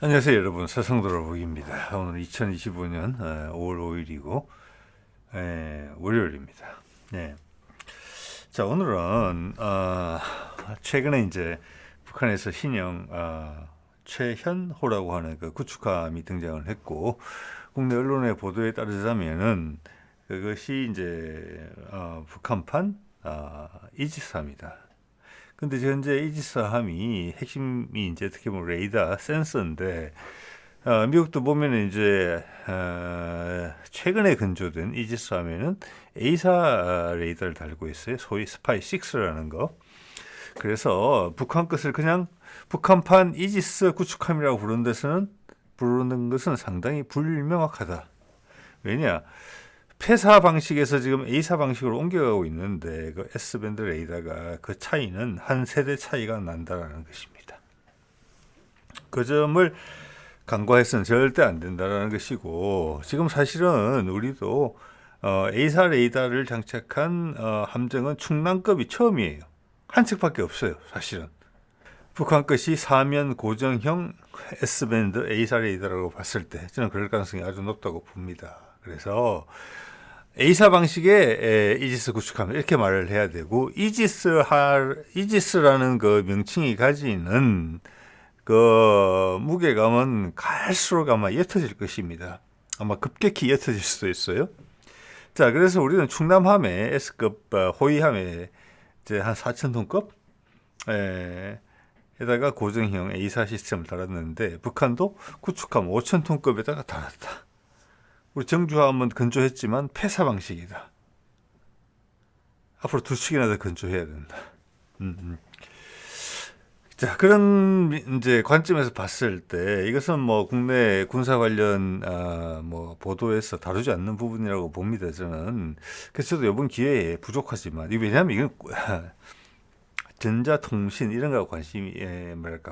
안녕하세요 여러분, 서성돌아보기입니다. 오늘 2025년 5월 5일이고 월요일입니다. 네. 자, 오늘은 최근에 이제 북한에서 신형 최현호라고 하는 그 구축함이 등장을 했고, 국내 언론의 보도에 따르자면은 그것이 이제 북한판 이지스함이다. 근데 현재 이지스함이 핵심이 이제 어떻게 보면 레이더 센서인데, 미국도 보면은 이제 최근에 건조된 이지스함에는 A사 레이더를 달고 있어요. 소위 스파이 6라는 거. 그래서 북한 것을 그냥 북한판 이지스 구축함이라고 부르는 것은 상당히 불명확하다. 왜냐? 폐사 방식에서 지금 A사 방식으로 옮겨가고 있는데, 그 S밴드 레이더가 그 차이는 한 세대 차이가 난다라는 것입니다. 그 점을 간과해서는 절대 안 된다라는 것이고, 지금 사실은 우리도 A사 레이더를 장착한 함정은 충남급이 처음이에요. 한 척밖에 없어요, 사실은. 북한 것이 사면 고정형 S밴드 A사 레이더라고 봤을 때 저는 그럴 가능성이 아주 높다고 봅니다. 그래서 A사 방식의 이지스 구축함 이렇게 말을 해야 되고, 이지스라는 그 명칭이 가지는 그 무게감은 갈수록 아마 옅어질 것입니다. 아마 급격히 옅어질 수도 있어요. 자, 그래서 우리는 충남함에 S급 호위함에 이제 한 4,000톤급 에다가 고정형 A사 시스템을 달았는데, 북한도 구축함 5,000톤급에다가 달았다. 우리 정주함은 건조했지만 폐사 방식이다. 앞으로 두 척이나 더 건조해야 된다. 자, 그런 이제 관점에서 봤을 때 이것은 뭐 국내 군사 관련 뭐 보도에서 다루지 않는 부분이라고 봅니다. 저는. 그래서 저도 이번 기회에 부족하지만, 왜냐하면 이건 전자통신 이런 거하고 관심이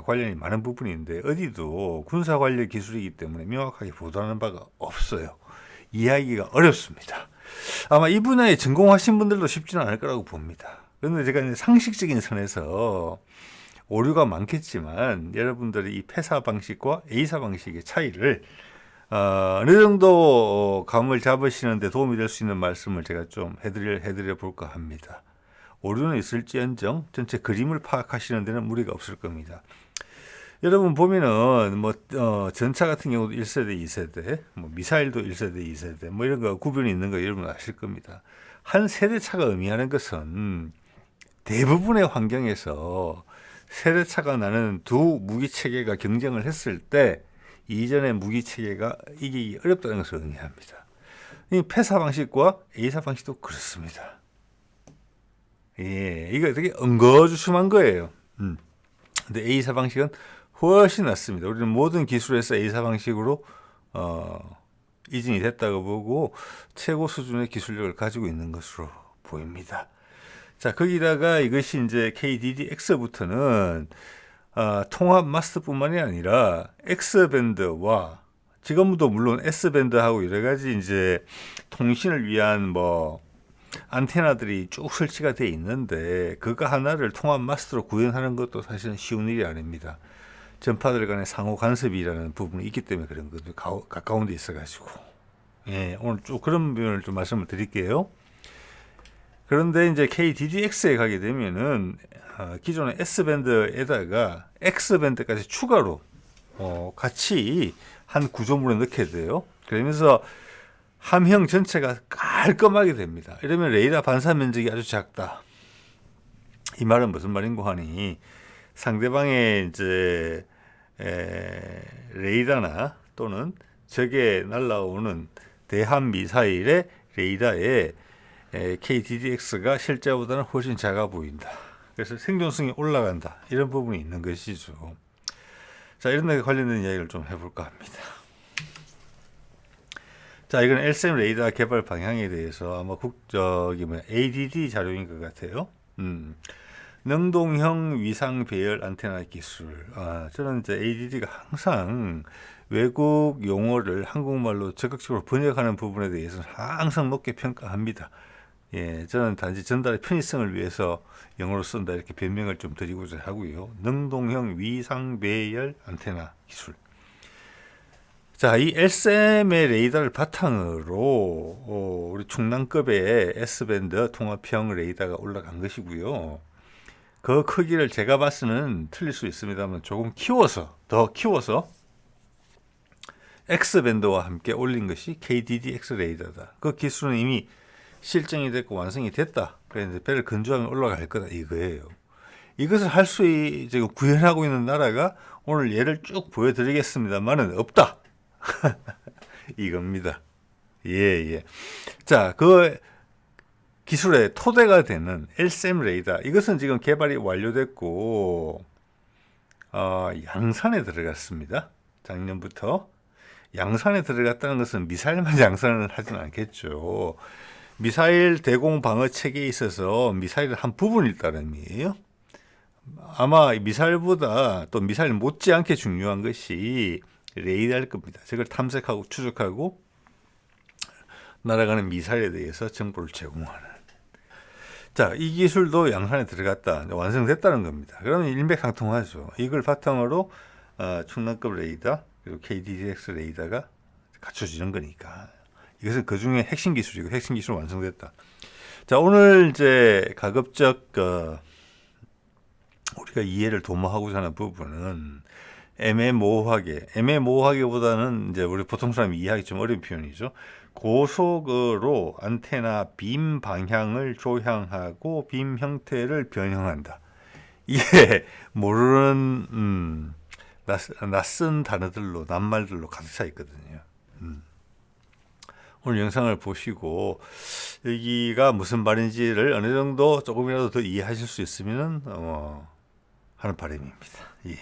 관련이 많은 부분인데, 어디도 군사 관련 기술이기 때문에 명확하게 보도하는 바가 없어요. 이해하기가 어렵습니다. 아마 이 분야에 전공하신 분들도 쉽지는 않을 거라고 봅니다. 그런데 제가 이제 상식적인 선에서 오류가 많겠지만, 여러분들이 이 폐사 방식과 A사 방식의 차이를 어느 정도 감을 잡으시는데 도움이 될 수 있는 말씀을 제가 좀 해드려 볼까 합니다. 오류는 있을지언정 전체 그림을 파악하시는 데는 무리가 없을 겁니다. 여러분 보면은 뭐 전차 같은 경우도 1세대, 2세대, 뭐 미사일도 1세대, 2세대, 뭐 이런 거 구별이 있는 거 여러분 아실 겁니다. 한 세대 차가 의미하는 것은 대부분의 환경에서 세대 차가 나는 두 무기 체계가 경쟁을 했을 때 이전의 무기 체계가 이기기 어렵다는 것을 의미합니다. 이 폐사 방식과 A사 방식도 그렇습니다. 예, 이거 되게 엉거주춤한 거예요. 근데 A사 방식은 훨씬 낫습니다. 우리는 모든 기술에서 A사 방식으로 이진이 됐다고 보고 최고 수준의 기술력을 가지고 있는 것으로 보입니다. 자, 거기다가 이것이 이제 KDDX부터는 통합 마스터뿐만이 아니라 X밴드와 지금도 물론 S밴드하고 여러 가지 이제 통신을 위한 뭐 안테나들이 쭉 설치가 돼 있는데, 그거 하나를 통합 마스터로 구현하는 것도 사실은 쉬운 일이 아닙니다. 전파들 간의 상호 간섭이라는 부분이 있기 때문에 그런 거죠. 가까운 데 있어가지고. 예, 오늘 쭉 그런 부분을 좀 말씀을 드릴게요. 그런데 이제 KDDX에 가게 되면은 기존의 S밴드에다가 X밴드까지 추가로 같이 한 구조물에 넣게 돼요. 그러면서 함형 전체가 깔끔하게 됩니다. 이러면 레이더 반사 면적이 아주 작다. 이 말은 무슨 말인고 하니, 상대방의 이제 레이더나 또는 적에 날라오는 대함 미사일의 레이더에 KDDX가 실제보다는 훨씬 작아 보인다. 그래서 생존성이 올라간다. 이런 부분이 있는 것이죠. 자, 이런 데 관련된 이야기를 좀 해볼까 합니다. 자, 이건 LSM 레이더 개발 방향에 대해서 아마 ADD 자료인 것 같아요. 능동형 위상 배열 안테나 기술. 저는 이제 ADD가 항상 외국 용어를 한국말로 적극적으로 번역하는 부분에 대해서는 항상 높게 평가합니다. 예, 저는 단지 전달의 편의성을 위해서 영어로 쓴다 이렇게 변명을 좀 드리고자 하고요. 능동형 위상 배열 안테나 기술. 자, 이 LSM의 레이더를 바탕으로 우리 충남급의 S밴드 통합형 레이더가 올라간 것이고요. 그 크기를 제가 봐서는 틀릴 수 있습니다만 조금 더 키워서 X밴드와 함께 올린 것이 KDDX 레이더다. 그 기술은 이미 실증이 됐고 완성이 됐다. 그래서 배를 건조하면 올라갈 거다 이거예요. 이것을 할 수 지금 구현하고 있는 나라가 오늘 예를 쭉 보여드리겠습니다만은 없다. 이겁니다. 예. 자, 그 기술의 토대가 되는 LSM 레이더. 이것은 지금 개발이 완료됐고, 양산에 들어갔습니다. 작년부터. 양산에 들어갔다는 것은 미사일만 양산을 하지는 않겠죠. 미사일 대공 방어 체계에 있어서 미사일의 한 부분일 따름이에요. 아마 미사일보다 또 미사일 못지않게 중요한 것이 레이더일 겁니다. 저걸 탐색하고 추적하고 날아가는 미사일에 대해서 정보를 제공하는. 자, 이 기술도 양산에 들어갔다, 완성됐다는 겁니다. 그러면 일맥상통하죠. 이걸 바탕으로 충남급 레이더 그리고 KDDX 레이더가 갖춰지는 거니까. 이것은 그 중에 핵심 기술이고 핵심 기술 완성됐다. 자, 오늘 이제 가급적 우리가 이해를 도모하고자 하는 부분은 애매모호하게보다는 이제 우리 보통 사람이 이해하기 좀 어려운 표현이죠. 고속으로 안테나 빔 방향을 조향하고 빔 형태를 변형한다. 이게 모르는 낯선 단어들로 낱말들로 가득 차 있거든요. 오늘 영상을 보시고 여기가 무슨 말인지를 어느 정도 조금이라도 더 이해하실 수 있으면 하는 바람입니다. 예.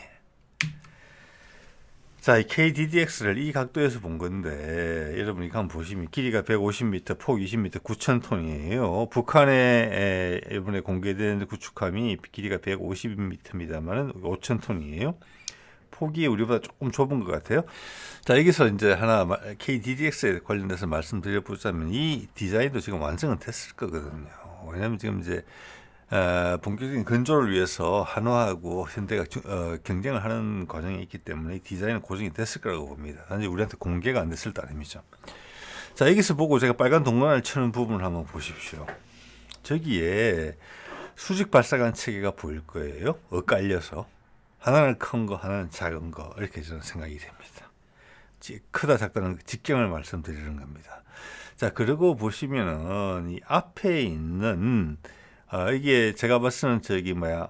자, 이 KDDX를 이 각도에서 본 건데 여러분 이거 한번 보시면 길이가 150m, 폭 20m, 9,000톤이에요. 북한에 이번에 공개된 구축함이 길이가 150m입니다만은 5,000톤이에요. 폭이 우리보다 조금 좁은 것 같아요. 자, 여기서 이제 하나 KDDX에 관련돼서 말씀드려보자면 이 디자인도 지금 완성은 됐을 거거든요. 왜냐하면 지금 이제 본격적인 건조를 위해서 한화하고 현대가 경쟁을 하는 과정이 있기 때문에 이 디자인은 고정이 됐을 거라고 봅니다. 단지 우리한테 공개가 안 됐을 따름이죠. 자, 여기서 보고 제가 빨간 동그라미를 치는 부분을 한번 보십시오. 저기에 수직 발사관 체계가 보일 거예요. 엇갈려서. 하나는 큰 거, 하나는 작은 거, 이렇게 저는 생각이 됩니다. 크다, 작다는 직경을 말씀드리는 겁니다. 자, 그리고 보시면은, 이 앞에 있는, 이게 제가 봤을 때는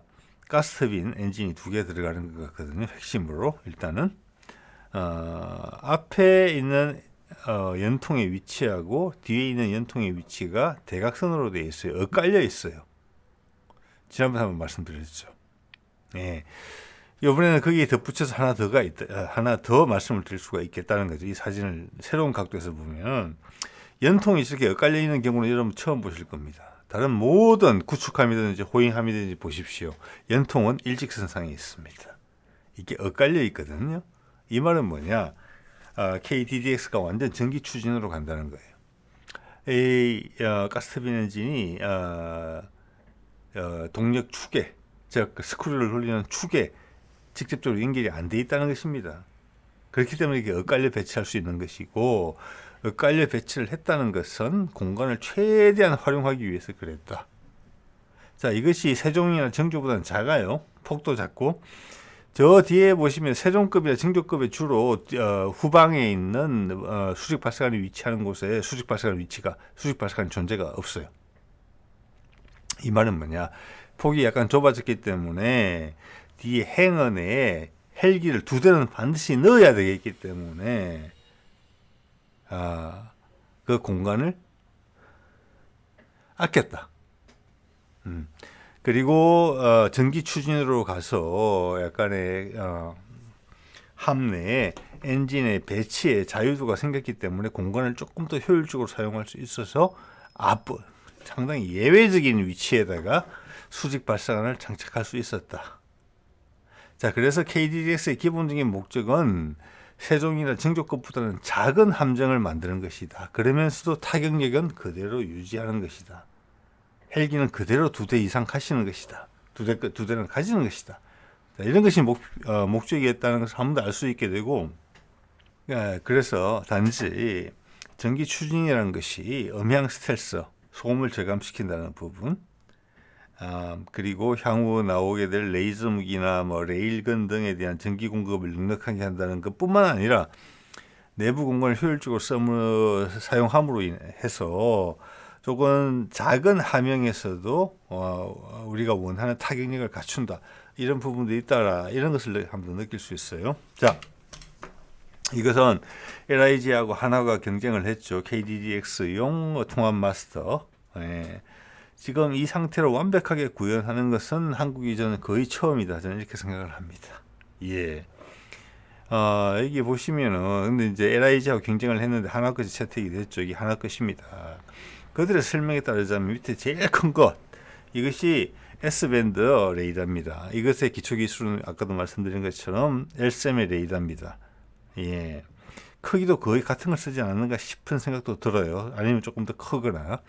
가스터빈 엔진이 2개 들어가는 것 같거든요. 핵심으로, 일단은. 앞에 있는, 연통의 위치하고 뒤에 있는 연통의 위치가 대각선으로 되어 있어요. 엇갈려 있어요. 지난번에 한번 말씀드렸죠. 예. 이번에는 거기에 덧붙여서 하나 더 말씀을 드릴 수가 있겠다는 거죠. 이 사진을 새로운 각도에서 보면 연통이 이렇게 엇갈려 있는 경우는 여러분 처음 보실 겁니다. 다른 모든 구축함이든지 호잉함이든지 보십시오. 연통은 일직선상에 있습니다. 이게 엇갈려 있거든요. 이 말은 뭐냐? KDDX가 완전 전기 추진으로 간다는 거예요. 이 가스터빈 엔진이 동력 축에, 즉 스크류를 돌리는 축에 직접적으로 연결이 안 돼 있다는 것입니다. 그렇기 때문에 이게 엇갈려 배치할 수 있는 것이고, 엇갈려 배치를 했다는 것은 공간을 최대한 활용하기 위해서 그랬다. 자, 이것이 세종이나 정조보다는 작아요. 폭도 작고. 저 뒤에 보시면 세종급이나 정조급의 주로 후방에 있는 수직 발사관이 위치하는 곳에 수직 발사관 존재가 없어요. 이 말은 뭐냐? 폭이 약간 좁아졌기 때문에 뒤에 행언에 헬기를 2대는 반드시 넣어야 되겠기 때문에 그 공간을 아꼈다. 그리고 전기 추진으로 가서 약간의 함 내에 엔진의 배치에 자유도가 생겼기 때문에 공간을 조금 더 효율적으로 사용할 수 있어서 상당히 예외적인 위치에다가 수직 발사관을 장착할 수 있었다. 자, 그래서 KDDX의 기본적인 목적은 세종이나 정조급보다는 작은 함정을 만드는 것이다. 그러면서도 타격력은 그대로 유지하는 것이다. 헬기는 그대로 2대 이상 가시는 것이다. 2대는 가지는 것이다. 자, 이런 것이 목적이었다는 것을 한 번 더 알 수 있게 되고, 그래서 단지 전기 추진이라는 것이 음향 스텔스, 소음을 저감시킨다는 부분, 그리고 향후 나오게 될 레이저 무기나 뭐 레일건 등에 대한 전기 공급을 넉넉하게 한다는 것뿐만 아니라 내부 공간을 효율적으로 사용함으로 해서 조금 작은 함영에서도 우리가 원하는 타격력을 갖춘다. 이런 부분도 있다라 이런 것을 한번 느낄 수 있어요. 자, 이것은 LIG하고 하나가 경쟁을 했죠. KDDX용 통합 마스터. 지금 이 상태로 완벽하게 구현하는 것은 한국이 저는 거의 처음이다. 저는 이렇게 생각을 합니다. 예. 여기 보시면은, 근데 이제 LIG하고 경쟁을 했는데 하나 것이 채택이 됐죠. 이게 하나 것입니다. 그들의 설명에 따르자면 밑에 제일 큰 것, 이것이 S밴드 레이더입니다. 이것의 기초 기술은 아까도 말씀드린 것처럼 LSM의 레이더입니다. 예. 크기도 거의 같은 걸 쓰지 않는가 싶은 생각도 들어요. 아니면 조금 더 크거나.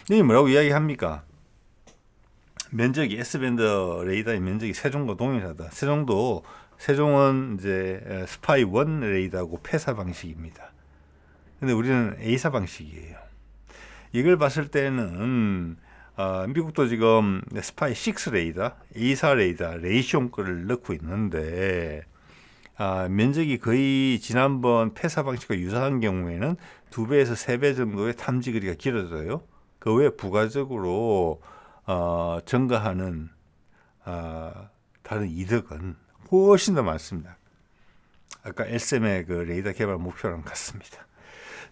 이게 뭐라고 이야기합니까? 면적이 S밴드 레이더의 면적이 세종과 동일하다. 세종은 이제 스파이 1 레이더하고 폐사 방식입니다. 근데 우리는 A사 방식이에요. 이걸 봤을 때는 미국도 지금 스파이 6 레이더, A사 레이더, 레이시온 거를 넣고 있는데 면적이 거의 지난번 폐사 방식과 유사한 경우에는 2배에서 3배 정도의 탐지 거리가 길어져요. 그 외에 부가적으로 증가하는 다른 이득은 훨씬 더 많습니다. 아까 LSM의 그 레이더 개발 목표랑 같습니다.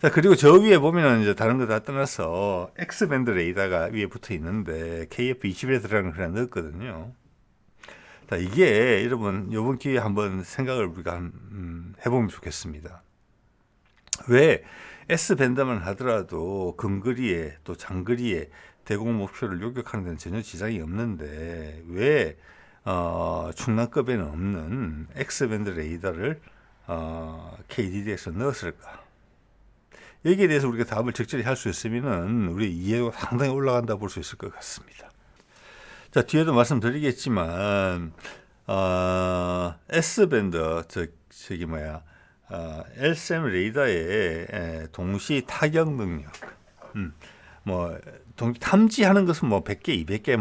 자, 그리고 저 위에 보면은 이제 다른 거 다 떠나서 X밴드 레이더가 위에 붙어 있는데 KF21에 들어가는 걸 하나 넣었거든요. 자, 이게 여러분 이번 기회에 한번 생각을 우리가 해보면 좋겠습니다. 왜 S밴드만 하더라도 근거리에 또 장거리에 대공 목표를 요격하는 데는 전혀 지장이 없는데 왜 충남급에는 없는 X밴드 레이더를 KDD에서 넣었을까? 여기에 대해서 우리가 답을 적절히 할 수 있으면은 우리 이해도가 상당히 올라간다 볼 수 있을 것 같습니다. 자, 뒤에도 말씀드리겠지만 S밴드 LSM 레이더의 동시 타격 능력, 탐지하는 것은 100개, 200개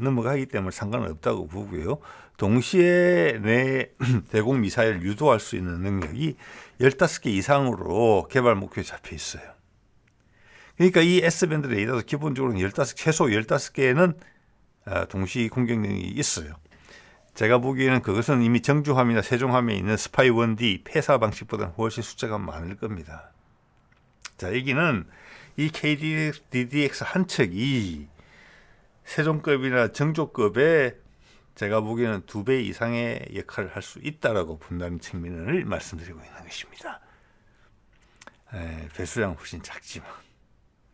넘어가기 때문에 상관은 없다고 보고요. 동시에 내 대공 미사일을 유도할 수 있는 능력이 15개 이상으로 개발 목표에 잡혀 있어요. 그러니까 이 S밴드 레이더도 기본적으로 최소 15개는 동시 공격 능력이 있어요. 제가 보기에는 그것은 이미 정주함이나 세종함에 있는 스파이 1D 폐사 방식보다는 훨씬 숫자가 많을 겁니다. 자, 여기는 이 KDDX 한 척이 세종급이나 정조급의 제가 보기에는 2배 이상의 역할을 할 수 있다라고 본다는 측면을 말씀드리고 있는 것입니다. 배수량은 훨씬 작지만,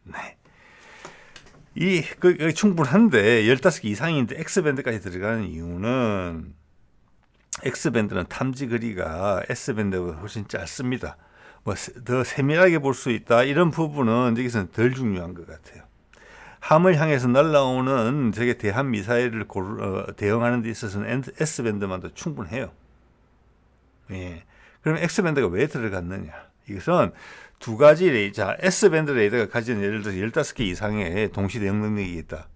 네. 충분한데 15개 이상인데 X밴드까지 들어가는 이유는 X밴드는 탐지 거리가 S밴드보다 훨씬 짧습니다. 더 세밀하게 볼 수 있다. 이런 부분은 여기서는 덜 중요한 것 같아요. 함을 향해서 날아오는 저게 대함 미사일을 대응하는 데 있어서는 S밴드만도 충분해요. 예. 그럼 X밴드가 왜 들어갔느냐? 이것은 두 가지 레이더, S밴드 레이더가 가지는 예를 들어서 15개 이상의 동시 대응 능력이 있다.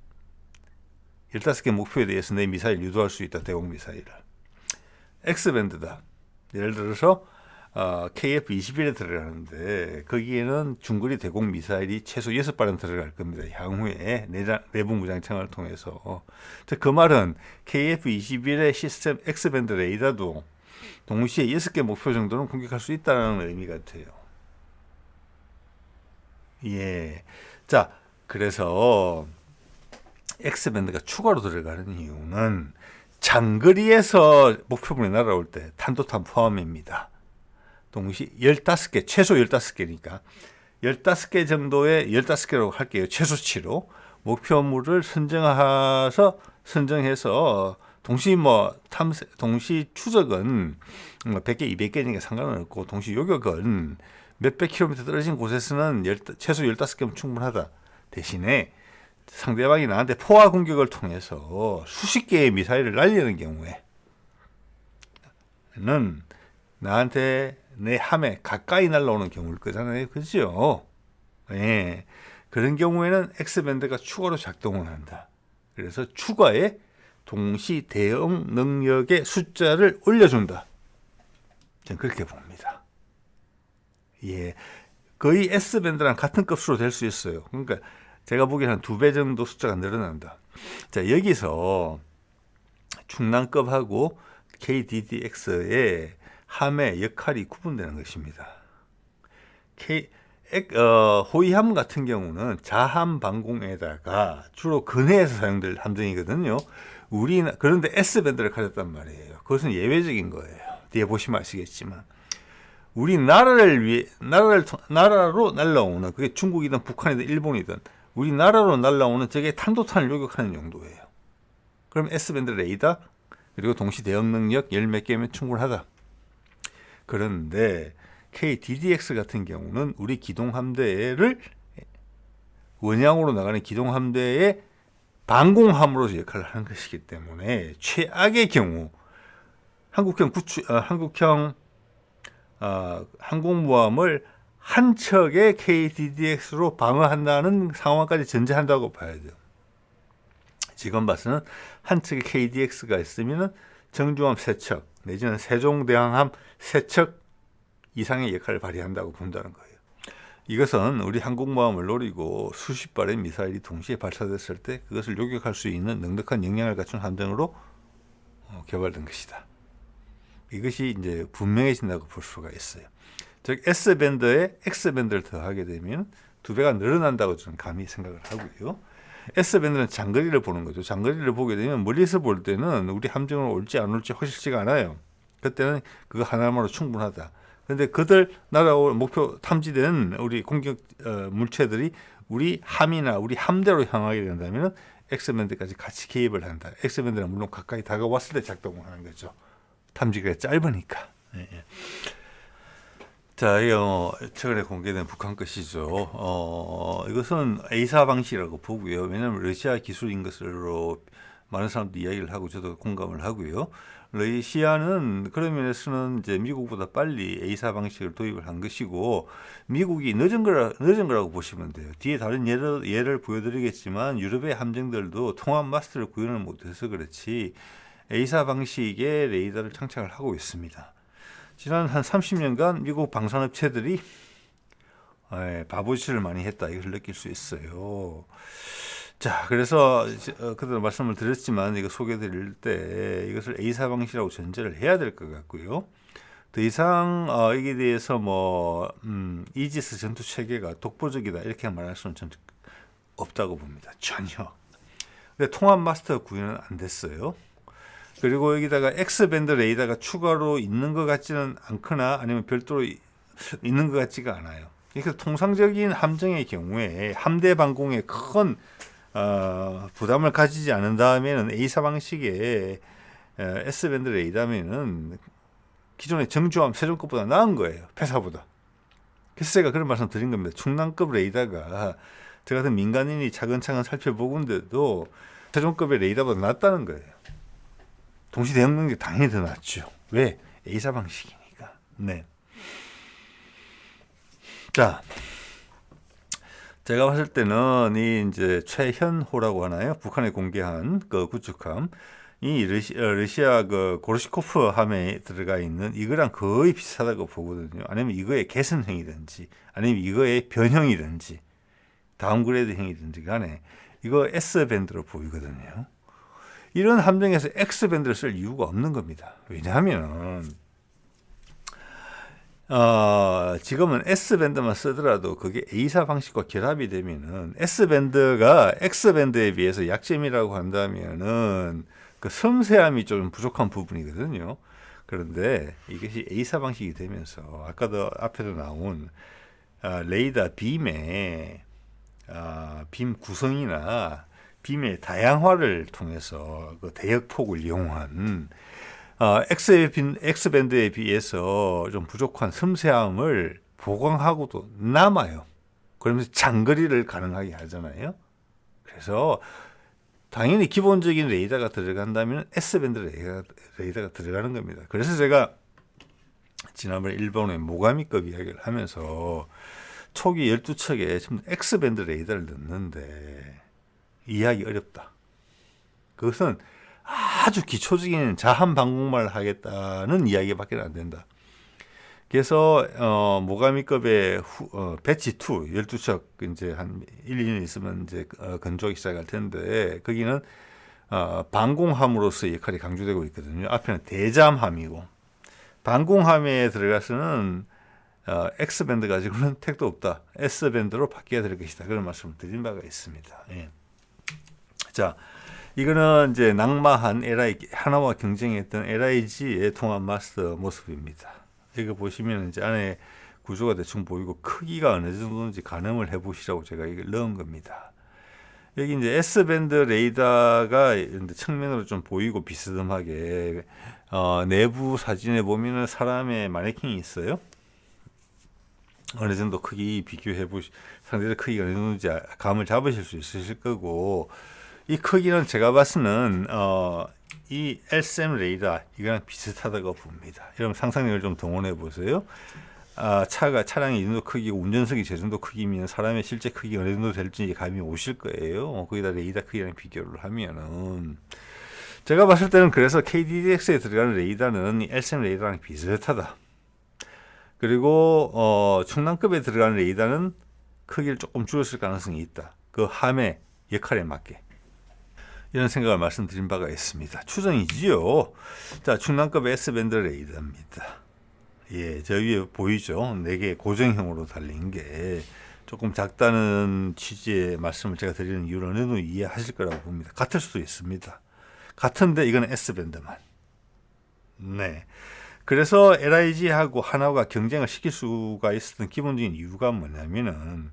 15개 목표에 대해서 내 미사일 유도할 수 있다. 대공 미사일을. X밴드다. 예를 들어서 KF21에 들어가는데 거기에는 중거리 대공 미사일이 최소 6발은 들어갈 겁니다. 향후에 내부 무장창을 통해서. 그 말은 KF21의 시스템 X밴드 레이더도 동시에 6개 목표 정도는 공격할 수 있다는 의미 같아요. 예. 자, 그래서 X밴드가 추가로 들어가는 이유는 장거리에서 목표물이 날아올 때 탄도탄 포함입니다. 동시 15개, 최소 15개니까 15개 정도의 15개라고 할게요. 최소치로 목표물을 선정해서 동시 추적은 100개, 200개니까 상관은 없고 동시 요격은 몇백 킬로미터 떨어진 곳에서는 최소 15개면 충분하다. 대신에 상대방이 나한테 포화 공격을 통해서 수십 개의 미사일을 날리는 경우에는 나한테 내 함에 가까이 날라오는 경우일 거잖아요. 그죠? 예. 그런 경우에는 X밴드가 추가로 작동을 한다. 그래서 추가의 동시 대응 능력의 숫자를 올려준다. 저는 그렇게 봅니다. 예. 거의 S밴드랑 같은 값으로 될 수 있어요. 그러니까 제가 보기에는 한 2배 정도 숫자가 늘어난다. 자, 여기서 충남급하고 KDDX의 함의 역할이 구분되는 것입니다. 호위함 같은 경우는 자함 방공에다가 주로 근해에서 사용될 함정이거든요. 그런데 S밴드를 가졌단 말이에요. 그것은 예외적인 거예요. 뒤에 보시면 아시겠지만. 우리 나라로 날라오는, 그게 중국이든 북한이든 일본이든 우리나라로 날라오는 적의 탄도탄을 요격하는 용도예요. 그럼 S밴드 레이더, 그리고 동시 대응 능력 10몇 개면 충분하다. 그런데 KDDX 같은 경우는 우리 기동함대를 원양으로 나가는 기동함대의 방공함으로서 역할을 하는 것이기 때문에 최악의 경우 한국형 항공모함을 한 척의 KDDX로 방어한다는 상황까지 전제한다고 봐야 돼요. 지금 봐서는 한 척의 KDX가 있으면 정주함 3척 내지는 세종대왕함 3척 이상의 역할을 발휘한다고 본다는 거예요. 이것은 우리 항공모함을 노리고 수십 발의 미사일이 동시에 발사됐을 때 그것을 요격할 수 있는 넉넉한 역량을 갖춘 함정으로 개발된 것이다. 이것이 이제 분명해진다고 볼 수가 있어요. 즉 S밴드에 X밴드를 더하게 되면 2배가 늘어난다고 저는 감히 생각을 하고요. S밴드는 장거리를 보는 거죠. 장거리를 보게 되면 멀리서 볼 때는 우리 함정으로 올지 안 올지 확실치가 않아요. 그때는 그거 하나만으로 충분하다. 그런데 그들 날아올 목표 탐지된 우리 공격 물체들이 우리 함이나 우리 함대로 향하게 된다면 X밴드까지 같이 개입을 한다. X밴드는 물론 가까이 다가왔을 때 작동을 하는 거죠. 탐지기가 짧으니까. 예. 자, 이거 최근에 공개된 북한 것이죠. 이것은 A사 방식이라고 보고요. 왜냐하면 러시아 기술인 것으로 많은 사람들이 이야기를 하고 저도 공감을 하고요. 러시아는 그런 면에서는 이제 미국보다 빨리 A사 방식을 도입을 한 것이고 미국이 늦은 거라고 보시면 돼요. 뒤에 다른 예를 보여드리겠지만 유럽의 함정들도 통합 마스터를 구현을 못해서 그렇지 A사 방식의 레이더를 장착을 하고 있습니다. 지난 한 30년간 미국 방산업체들이 바보짓을 많이 했다 이걸 느낄 수 있어요. 자, 그래서 그대로 말씀을 드렸지만 이거 소개드릴 때 이것을 A사 방식이라고 전제를 해야 될 것 같고요. 더 이상 이게 대해서 이지스 전투 체계가 독보적이다 이렇게 말할 수는 전 없다고 봅니다. 전혀. 근데 통합 마스터 구현은 안 됐어요. 그리고 여기다가 X밴드 레이더가 추가로 있는 것 같지는 않거나 아니면 별도로 있는 것 같지가 않아요. 그래서 통상적인 함정의 경우에 함대 방공에 큰 부담을 가지지 않는다면은 A사 방식의 S밴드 레이더면은 기존의 정주함 세종급보다 나은 거예요. 폐사보다. 그래서 제가 그런 말씀 드린 겁니다. 충남급 레이더가 저 같은 민간인이 차근차근 살펴보건데도 세종급의 레이더보다 낫다는 거예요. 동시 대응 능력이 당연히 더 낫죠. 왜? A사 방식이니까. 네. 자, 제가 봤을 때는 이 이제 최현호라고 하나요? 북한에 공개한 그 구축함, 이 러시아 그 고르시코프 함에 들어가 있는 이거랑 거의 비슷하다고 보거든요. 아니면 이거의 개선형이든지, 아니면 이거의 변형이든지, 다운그레이드형이든지 간에 이거 S밴드로 보이거든요. 이런 함정에서 X밴드를 쓸 이유가 없는 겁니다. 왜냐하면 지금은 S밴드만 쓰더라도 그게 A사 방식과 결합이 되면은 S밴드가 X밴드에 비해서 약점이라고 한다면은 그 섬세함이 좀 부족한 부분이거든요. 그런데 이것이 A사 방식이 되면서 아까도 앞에도 나온 레이더 빔의 빔 구성이나 빔의 다양화를 통해서 그 대역폭을 이용한 X밴드에 비해서 좀 부족한 섬세함을 보강하고도 남아요. 그러면서 장거리를 가능하게 하잖아요. 그래서 당연히 기본적인 레이더가 들어간다면 S밴드 레이더가 들어가는 겁니다. 그래서 제가 지난번에 일본의 모가미급 이야기를 하면서 초기 12척에 지금 X밴드 레이더를 넣는데 이해하기 어렵다. 그것은 아주 기초적인 자한 방공만을 하겠다는 이야기밖에 안 된다. 그래서 모가미급의 배치 2 12척 이제 한 1, 2년 있으면 이제 건조하기 시작할 텐데 거기는 방공함으로서의 역할이 강조되고 있거든요. 앞에는 대잠함이고 방공함에 들어가서는 X밴드 가지고는 택도 없다. S밴드로 바뀌어야 될 것이다. 그런 말씀을 드린 바가 있습니다. 예. 자, 이거는 이제 낙마한 하나와 경쟁했던 LIG의 통합 마스터 모습입니다. 이거 보시면 이제 안에 구조가 대충 보이고 크기가 어느 정도인지 가늠을 해보시라고 제가 이걸 넣은 겁니다. 여기 이제 S밴드 레이더가 이제 측면으로 좀 보이고 비스듬하게 내부 사진에 보면은 사람의 마네킹이 있어요. 어느 정도 크기 비교해 보시 상대적 크기가 어느 정도인지 감을 잡으실 수 있으실 거고 이 크기는 제가 봤으면 이 LSM 레이더 이거랑 비슷하다고 봅니다. 여러분 상상력을 좀 동원해 보세요. 차량이 이 정도 크기고 운전석이 저 정도 크기면 사람의 실제 크기가 어느 정도 될지 감이 오실 거예요. 거기다 레이더 크기랑 비교를 하면은 제가 봤을 때는 그래서 KDDX에 들어가는 레이더는 이 LSM 레이더랑 비슷하다. 그리고 충남급에 들어가는 레이더는 크기를 조금 줄였을 가능성이 있다. 그 함의 역할에 맞게. 이런 생각을 말씀드린 바가 있습니다. 추정이지요. 자, 충남급 S밴드 레이더입니다. 예, 저 위에 보이죠? 4개 고정형으로 달린 게 조금 작다는 취지의 말씀을 제가 드리는 이유는 어느 정도 이해하실 거라고 봅니다. 같을 수도 있습니다. 같은데 이건 S밴드만. 네. 그래서 LIG하고 하나가 경쟁을 시킬 수가 있었던 기본적인 이유가 뭐냐면은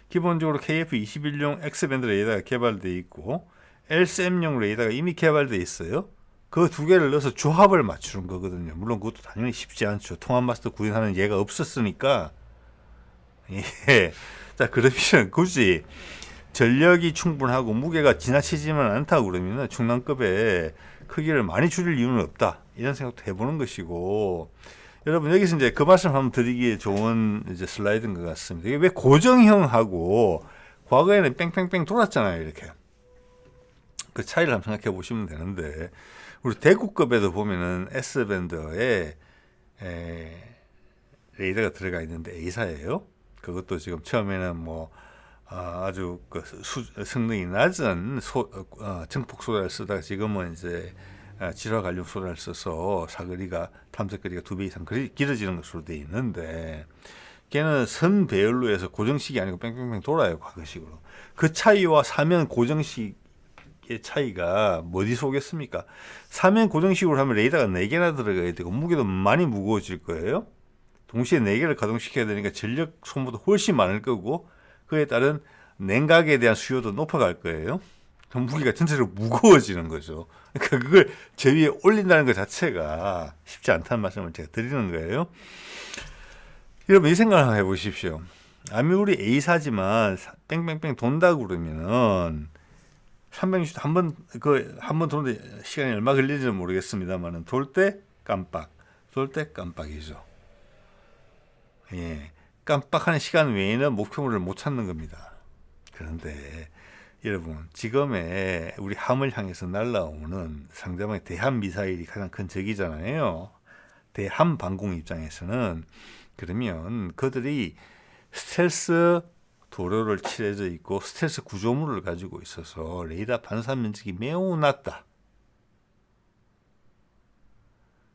기본적으로 KF-21용 X밴드 레이더가 개발되어 있고 LSM용 레이더가 이미 개발되어 있어요. 그 두 개를 넣어서 조합을 맞추는 거거든요. 물론 그것도 당연히 쉽지 않죠. 통합 마스터 구현하는 예가 없었으니까. 예. 자, 그러면 굳이 전력이 충분하고 무게가 지나치지만 않다고 그러면 충남급의 크기를 많이 줄일 이유는 없다. 이런 생각도 해보는 것이고, 여러분 여기서 이제 그 말씀 한번 드리기에 좋은 이제 슬라이드인 것 같습니다. 이게 왜 고정형하고 과거에는 뺑뺑뺑 돌았잖아요, 이렇게. 그 차이를 한번 생각해 보시면 되는데, 우리 대구급에도 보면은 S밴드에 레이더가 들어가 있는데 A사예요. 그것도 지금 처음에는 뭐 아주 그 성능이 낮은 증폭 소라를 쓰다가 지금은 이제 질화 관련 소라를 써서 사거리가 탐색거리가 2배 이상 길어지는 것으로 되어 있는데 걔는 선 배열로 해서 고정식이 아니고 뺑뺑뺑 돌아요, 과거식으로. 그 차이와 사면 고정식의 차이가 어디서 오겠습니까? 사면 고정식으로 하면 레이더가 4개나 들어가야 되고 무게도 많이 무거워질 거예요. 동시에 4개를 가동시켜야 되니까 전력 소모도 훨씬 많을 거고 그에 따른 냉각에 대한 수요도 높아갈 거예요. 그럼 무게가 전체적으로 무거워지는 거죠. 그러니까 그걸 제 위에 올린다는 것 자체가 쉽지 않다는 말씀을 제가 드리는 거예요. 여러분 이 생각을 한번 해보십시오. 아무리 A사지만 뺑뺑뺑 돈다고 그러면은 360도 한번 도는데 시간이 얼마 걸리는지는 모르겠습니다만은 돌 때 깜빡, 돌 때 깜빡이죠. 예, 깜빡하는 시간 외에는 목표물을 못 찾는 겁니다. 그런데 여러분 지금의 우리 함을 향해서 날아오는 상대방의 대함 미사일이 가장 큰 적이잖아요. 대함 방공 입장에서는 그러면 그들이 스텔스 도료를 칠해져 있고 스텔스 구조물을 가지고 있어서 레이더 반사 면적이 매우 낮다.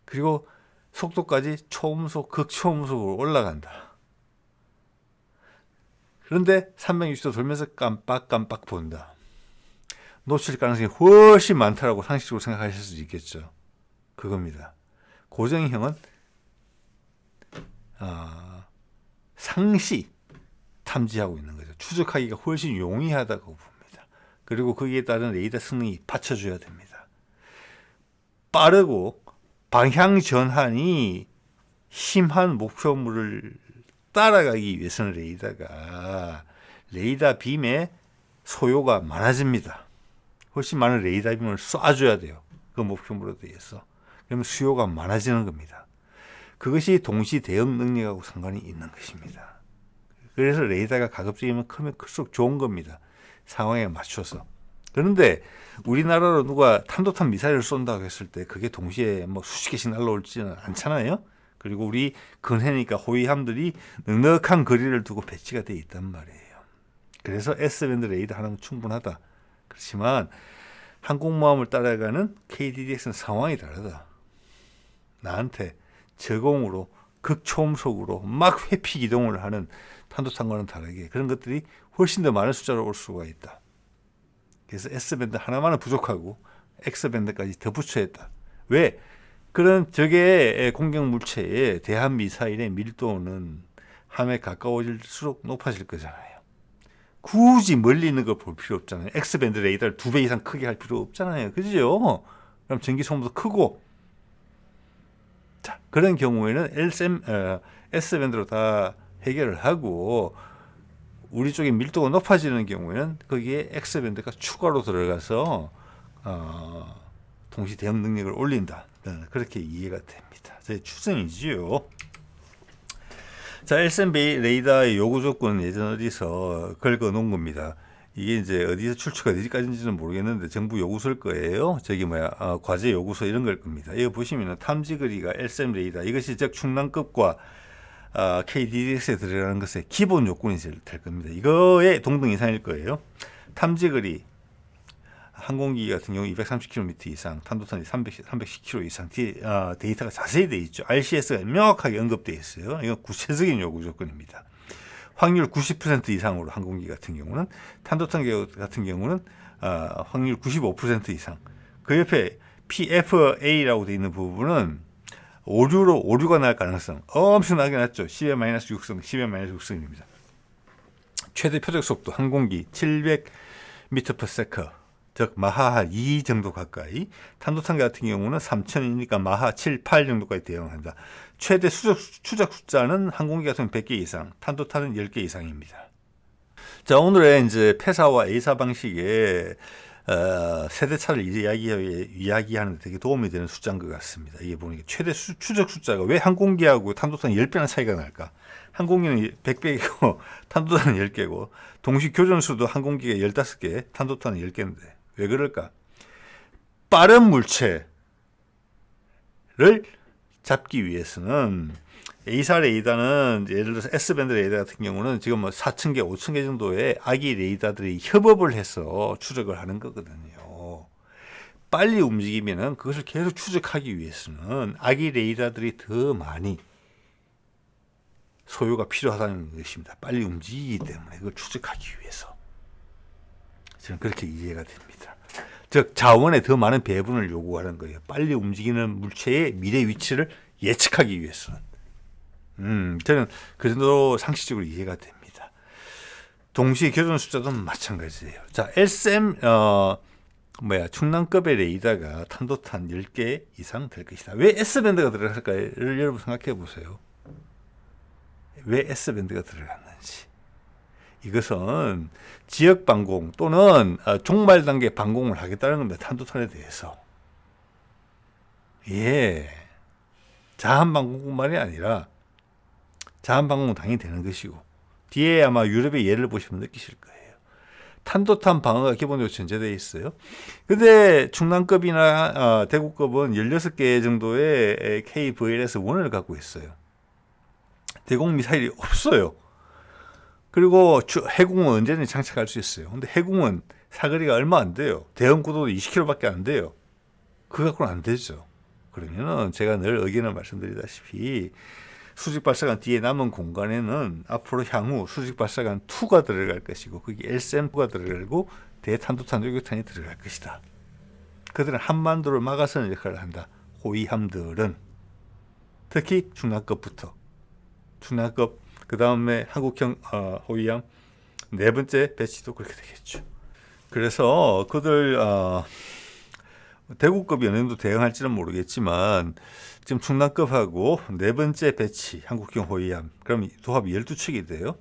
그리고 속도까지 초음속, 극초음속으로 올라간다. 그런데 360도 돌면서 깜빡깜빡 본다. 놓칠 가능성이 훨씬 많다라고 상식적으로 생각하실 수 있겠죠. 그겁니다. 고정형은 상시 탐지하고 있는 거죠. 추적하기가 훨씬 용이하다고 봅니다. 그리고 거기에 따른 레이더 성능이 받쳐줘야 됩니다. 빠르고 방향 전환이 심한 목표물을 따라가기 위해서는 레이더 빔의 소요가 많아집니다. 훨씬 많은 레이더 빔을 쏴줘야 돼요. 그 목표물에 대해서. 그러면 수요가 많아지는 겁니다. 그것이 동시 대응 능력하고 상관이 있는 것입니다. 그래서 레이더가 가급적이면 크면 클수록 좋은 겁니다. 상황에 맞춰서. 그런데 우리나라로 누가 탄도탄 미사일을 쏜다고 했을 때 그게 동시에 뭐 수십 개씩 날라올지는 않잖아요. 그리고 우리 근해니까 호위함들이 넉넉한 거리를 두고 배치가 돼 있단 말이에요. 그래서 S밴드 레이더 하나는 충분하다. 그렇지만 항공모함을 따라가는 KDDX는 상황이 다르다. 나한테 저공으로 극초음속으로 막 회피 기동을 하는 탄도탄과는 다르게 그런 것들이 훨씬 더 많은 숫자로 올 수가 있다. 그래서 S밴드 하나만은 부족하고 X밴드까지 더 붙여야 했다. 왜? 그런 적의 공격 물체에 대한 미사일의 밀도는 함에 가까워질수록 높아질 거잖아요. 굳이 멀리 있는 걸 볼 필요 없잖아요. X밴드 레이더를 2배 이상 크게 할 필요 없잖아요. 그죠? 그럼 전기 소모도 크고. 자, 그런 경우에는 S밴드로 다 해결을 하고 우리 쪽에 밀도가 높아지는 경우에는 거기에 X밴드가 추가로 들어가서 동시 대응 능력을 올린다. 그렇게 이해가 됩니다. 제 추정이지요. 자, S밴드 레이더의 요구 조건은 예전 어디서 긁어 놓은 겁니다. 이게 이제 어디서 출처가 어디까지인지는 모르겠는데 정부 요구서일 거예요. 과제 요구서 이런 걸 겁니다. 이거 보시면은 탐지 거리가 S밴드 레이더 이것이 즉 충남급과 KDDX에 들어가는 것의 기본 요건이 될 겁니다. 이거의 동등 이상일 거예요. 탐지거리 항공기 같은 경우 230km 이상, 탄도탄이 310km 이상 데이터가 자세히 되어 있죠. RCS가 명확하게 언급되어 있어요. 이건 구체적인 요구 조건입니다. 확률 90% 이상으로 항공기 같은 경우는, 탄도탄 같은 경우는 확률 95% 이상. 그 옆에 PFA라고 되어 있는 부분은 오류가 날 가능성 엄청나게 낮죠. 10-6성, 10-6성입니다. 최대 표적 속도 항공기 700m/s, 즉 마하 2 정도 가까이. 탄도탄 같은 경우는 3000이니까 마하 7, 8 정도까지 대응한다. 최대 추적 숫자는 항공기 같은 100개 이상, 탄도탄은 10개 이상입니다. 자, 오늘의 이제 폐사와 A사 방식의 세대차를 이야기하는 데 되게 도움이 되는 숫자인 것 같습니다. 이게 보니까 최대 추적 숫자가 왜 항공기하고 탄도탄 10배나 차이가 날까? 항공기는 100배이고 탄도탄은 10개고 동시 교전수도 항공기가 15개, 탄도탄은 10개인데 왜 그럴까? 빠른 물체를 잡기 위해서는 A사 레이더는 예를 들어서 S밴드 레이더 같은 경우는 지금 뭐 4,000개, 5,000개 정도의 아기 레이더들이 협업을 해서 추적을 하는 거거든요. 빨리 움직이면은 그것을 계속 추적하기 위해서는 아기 레이더들이 더 많이 소요가 필요하다는 것입니다. 빨리 움직이기 때문에 그걸 추적하기 위해서. 저는 그렇게 이해가 됩니다. 즉 자원의 더 많은 배분을 요구하는 거예요. 빨리 움직이는 물체의 미래 위치를 예측하기 위해서는. 저는 그 정도로 상식적으로 이해가 됩니다. 동시 교전 숫자도 마찬가지예요. 자, 충남급의 레이더가 탄도탄 10개 이상 될 것이다. 왜 S밴드가 들어갈까를 여러분 생각해 보세요. 왜 S밴드가 들어갔는지. 이것은 지역 방공 또는 종말 단계 방공을 하겠다는 겁니다. 탄도탄에 대해서. 예. 자한 방공뿐만이 아니라 자한 방공은 당연히 되는 것이고 뒤에 아마 유럽의 예를 보시면 느끼실 거예요. 탄도탄 방어가 기본적으로 전제되어 있어요. 근데 충남급이나 대구급은 16개 정도의 KVLS-1을 갖고 있어요. 대공 미사일이 없어요. 그리고 해공은 언제든지 장착할 수 있어요. 근데 해공은 사거리가 얼마 안 돼요. 대형 고도도 20km밖에 안 돼요. 그거 갖고는 안 되죠. 그러면은 제가 늘 의견을 말씀드리다시피 수직 발사관 뒤에 남은 공간에는 앞으로 향후 수직 발사관 2가 들어갈 것이고 거기 LSM2가 들어가고 대탄도탄 요격탄이 들어갈 것이다. 그들은 한반도를 막아서는 역할을 한다. 호위함들은 특히 충남급부터 충남급 그 다음에 한국형 호위함 네 번째 배치도 그렇게 되겠죠. 그래서 그들 대구급이 어느 정도 대응할지는 모르겠지만 지금 충남급하고 네 번째 배치 한국형 호위함 그럼 도합이 12척이 돼요.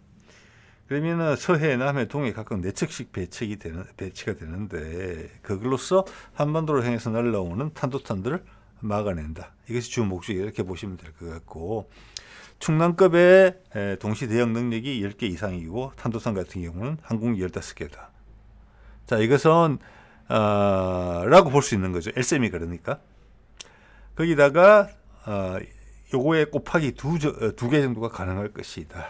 그러면은 서해, 남해, 동해 각각 4척씩 배치가 되는데 그걸로써 한반도를 향해서 날라오는 탄도탄들을 막아낸다. 이것이 주 목적이 이렇게 보시면 될 것 같고, 충남급의 동시 대응 능력이 10개 이상이고 탄도선 같은 경우는 항공기 15개다. 자, 이것은 라고 볼 수 있는 거죠. LCM이 그러니까. 거기다가 요거에 곱하기 두 개 정도가 가능할 것이다.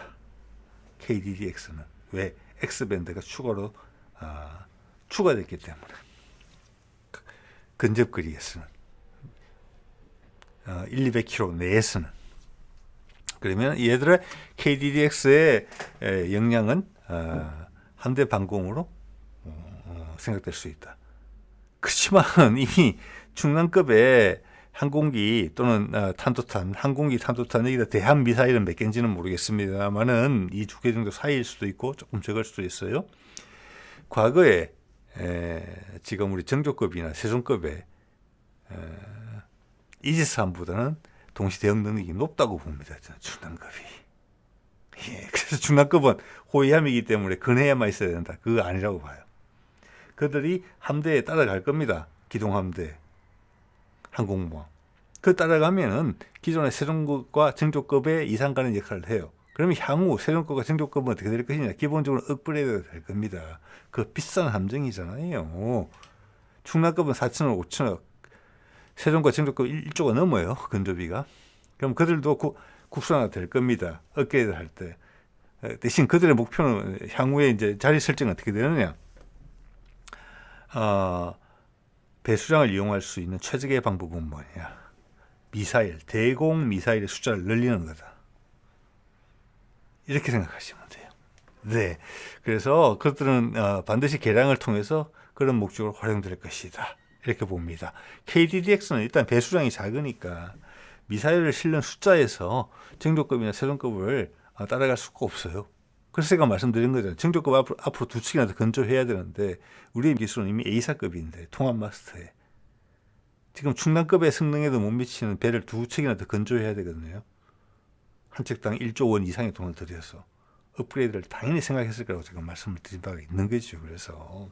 KDDX는. 왜? X밴드가 추가로 추가됐기 때문에. 근접거리에서는 1,200km 내에서는. 그러면 얘들의 KDDX의 역량은 한 대 반공으로 생각될 수 있다. 그렇지만 이미 충남급의 항공기 또는 탄도탄, 항공기 탄도탄, 여기다 대한 미사일은 몇 개인지는 모르겠습니다만은 이 두 개 정도 사이일 수도 있고 조금 적을 수도 있어요. 과거에 지금 우리 정조급이나 세종급의 이지스함보다는 동시 대응 능력이 높다고 봅니다. 충남급이. 예, 그래서 충남급은 호위함이기 때문에 근해에만 있어야 된다. 그거 아니라고 봐요. 그들이 함대에 따라갈 겁니다. 기동함대, 항공모함. 그 따라가면은 기존의 세종급과 정조급의 이상 가는 역할을 해요. 그러면 향후 세종급과 정조급은 어떻게 될 것이냐? 기본적으로 업그레이드가 될 겁니다. 그 비싼 함정이잖아요. 충남급은 4천억, 5천억. 세종과 정조급 1조가 넘어요. 건조비가. 그럼 그들도 국산화 될 겁니다. 업그레이드 할 때. 대신 그들의 목표는 향후에 이제 자리 설정이 어떻게 되느냐? 배수량을 이용할 수 있는 최적의 방법은 뭐냐? 미사일, 대공 미사일의 숫자를 늘리는 거다. 이렇게 생각하시면 돼요. 네. 그래서 그들은 반드시 개량을 통해서 그런 목적으로 활용될 것이다. 이렇게 봅니다. KDDX는 일단 배수량이 작으니까 미사일을 실는 숫자에서 정조급이나 세종급을 따라갈 수가 없어요. 그래서 제가 말씀드린 거잖아요. 정조급 앞으로 두 층이나 더 건조해야 되는데 우리의 기술은 이미 A사급인데 통합 마스터에 지금 충남급의 성능에도 못 미치는 배를 두 층이나 더 건조해야 되거든요. 한 척당 1조 원 이상의 돈을 들여서 업그레이드를 당연히 생각했을 거라고 제가 말씀을 드린 바가 있는 거죠. 그래서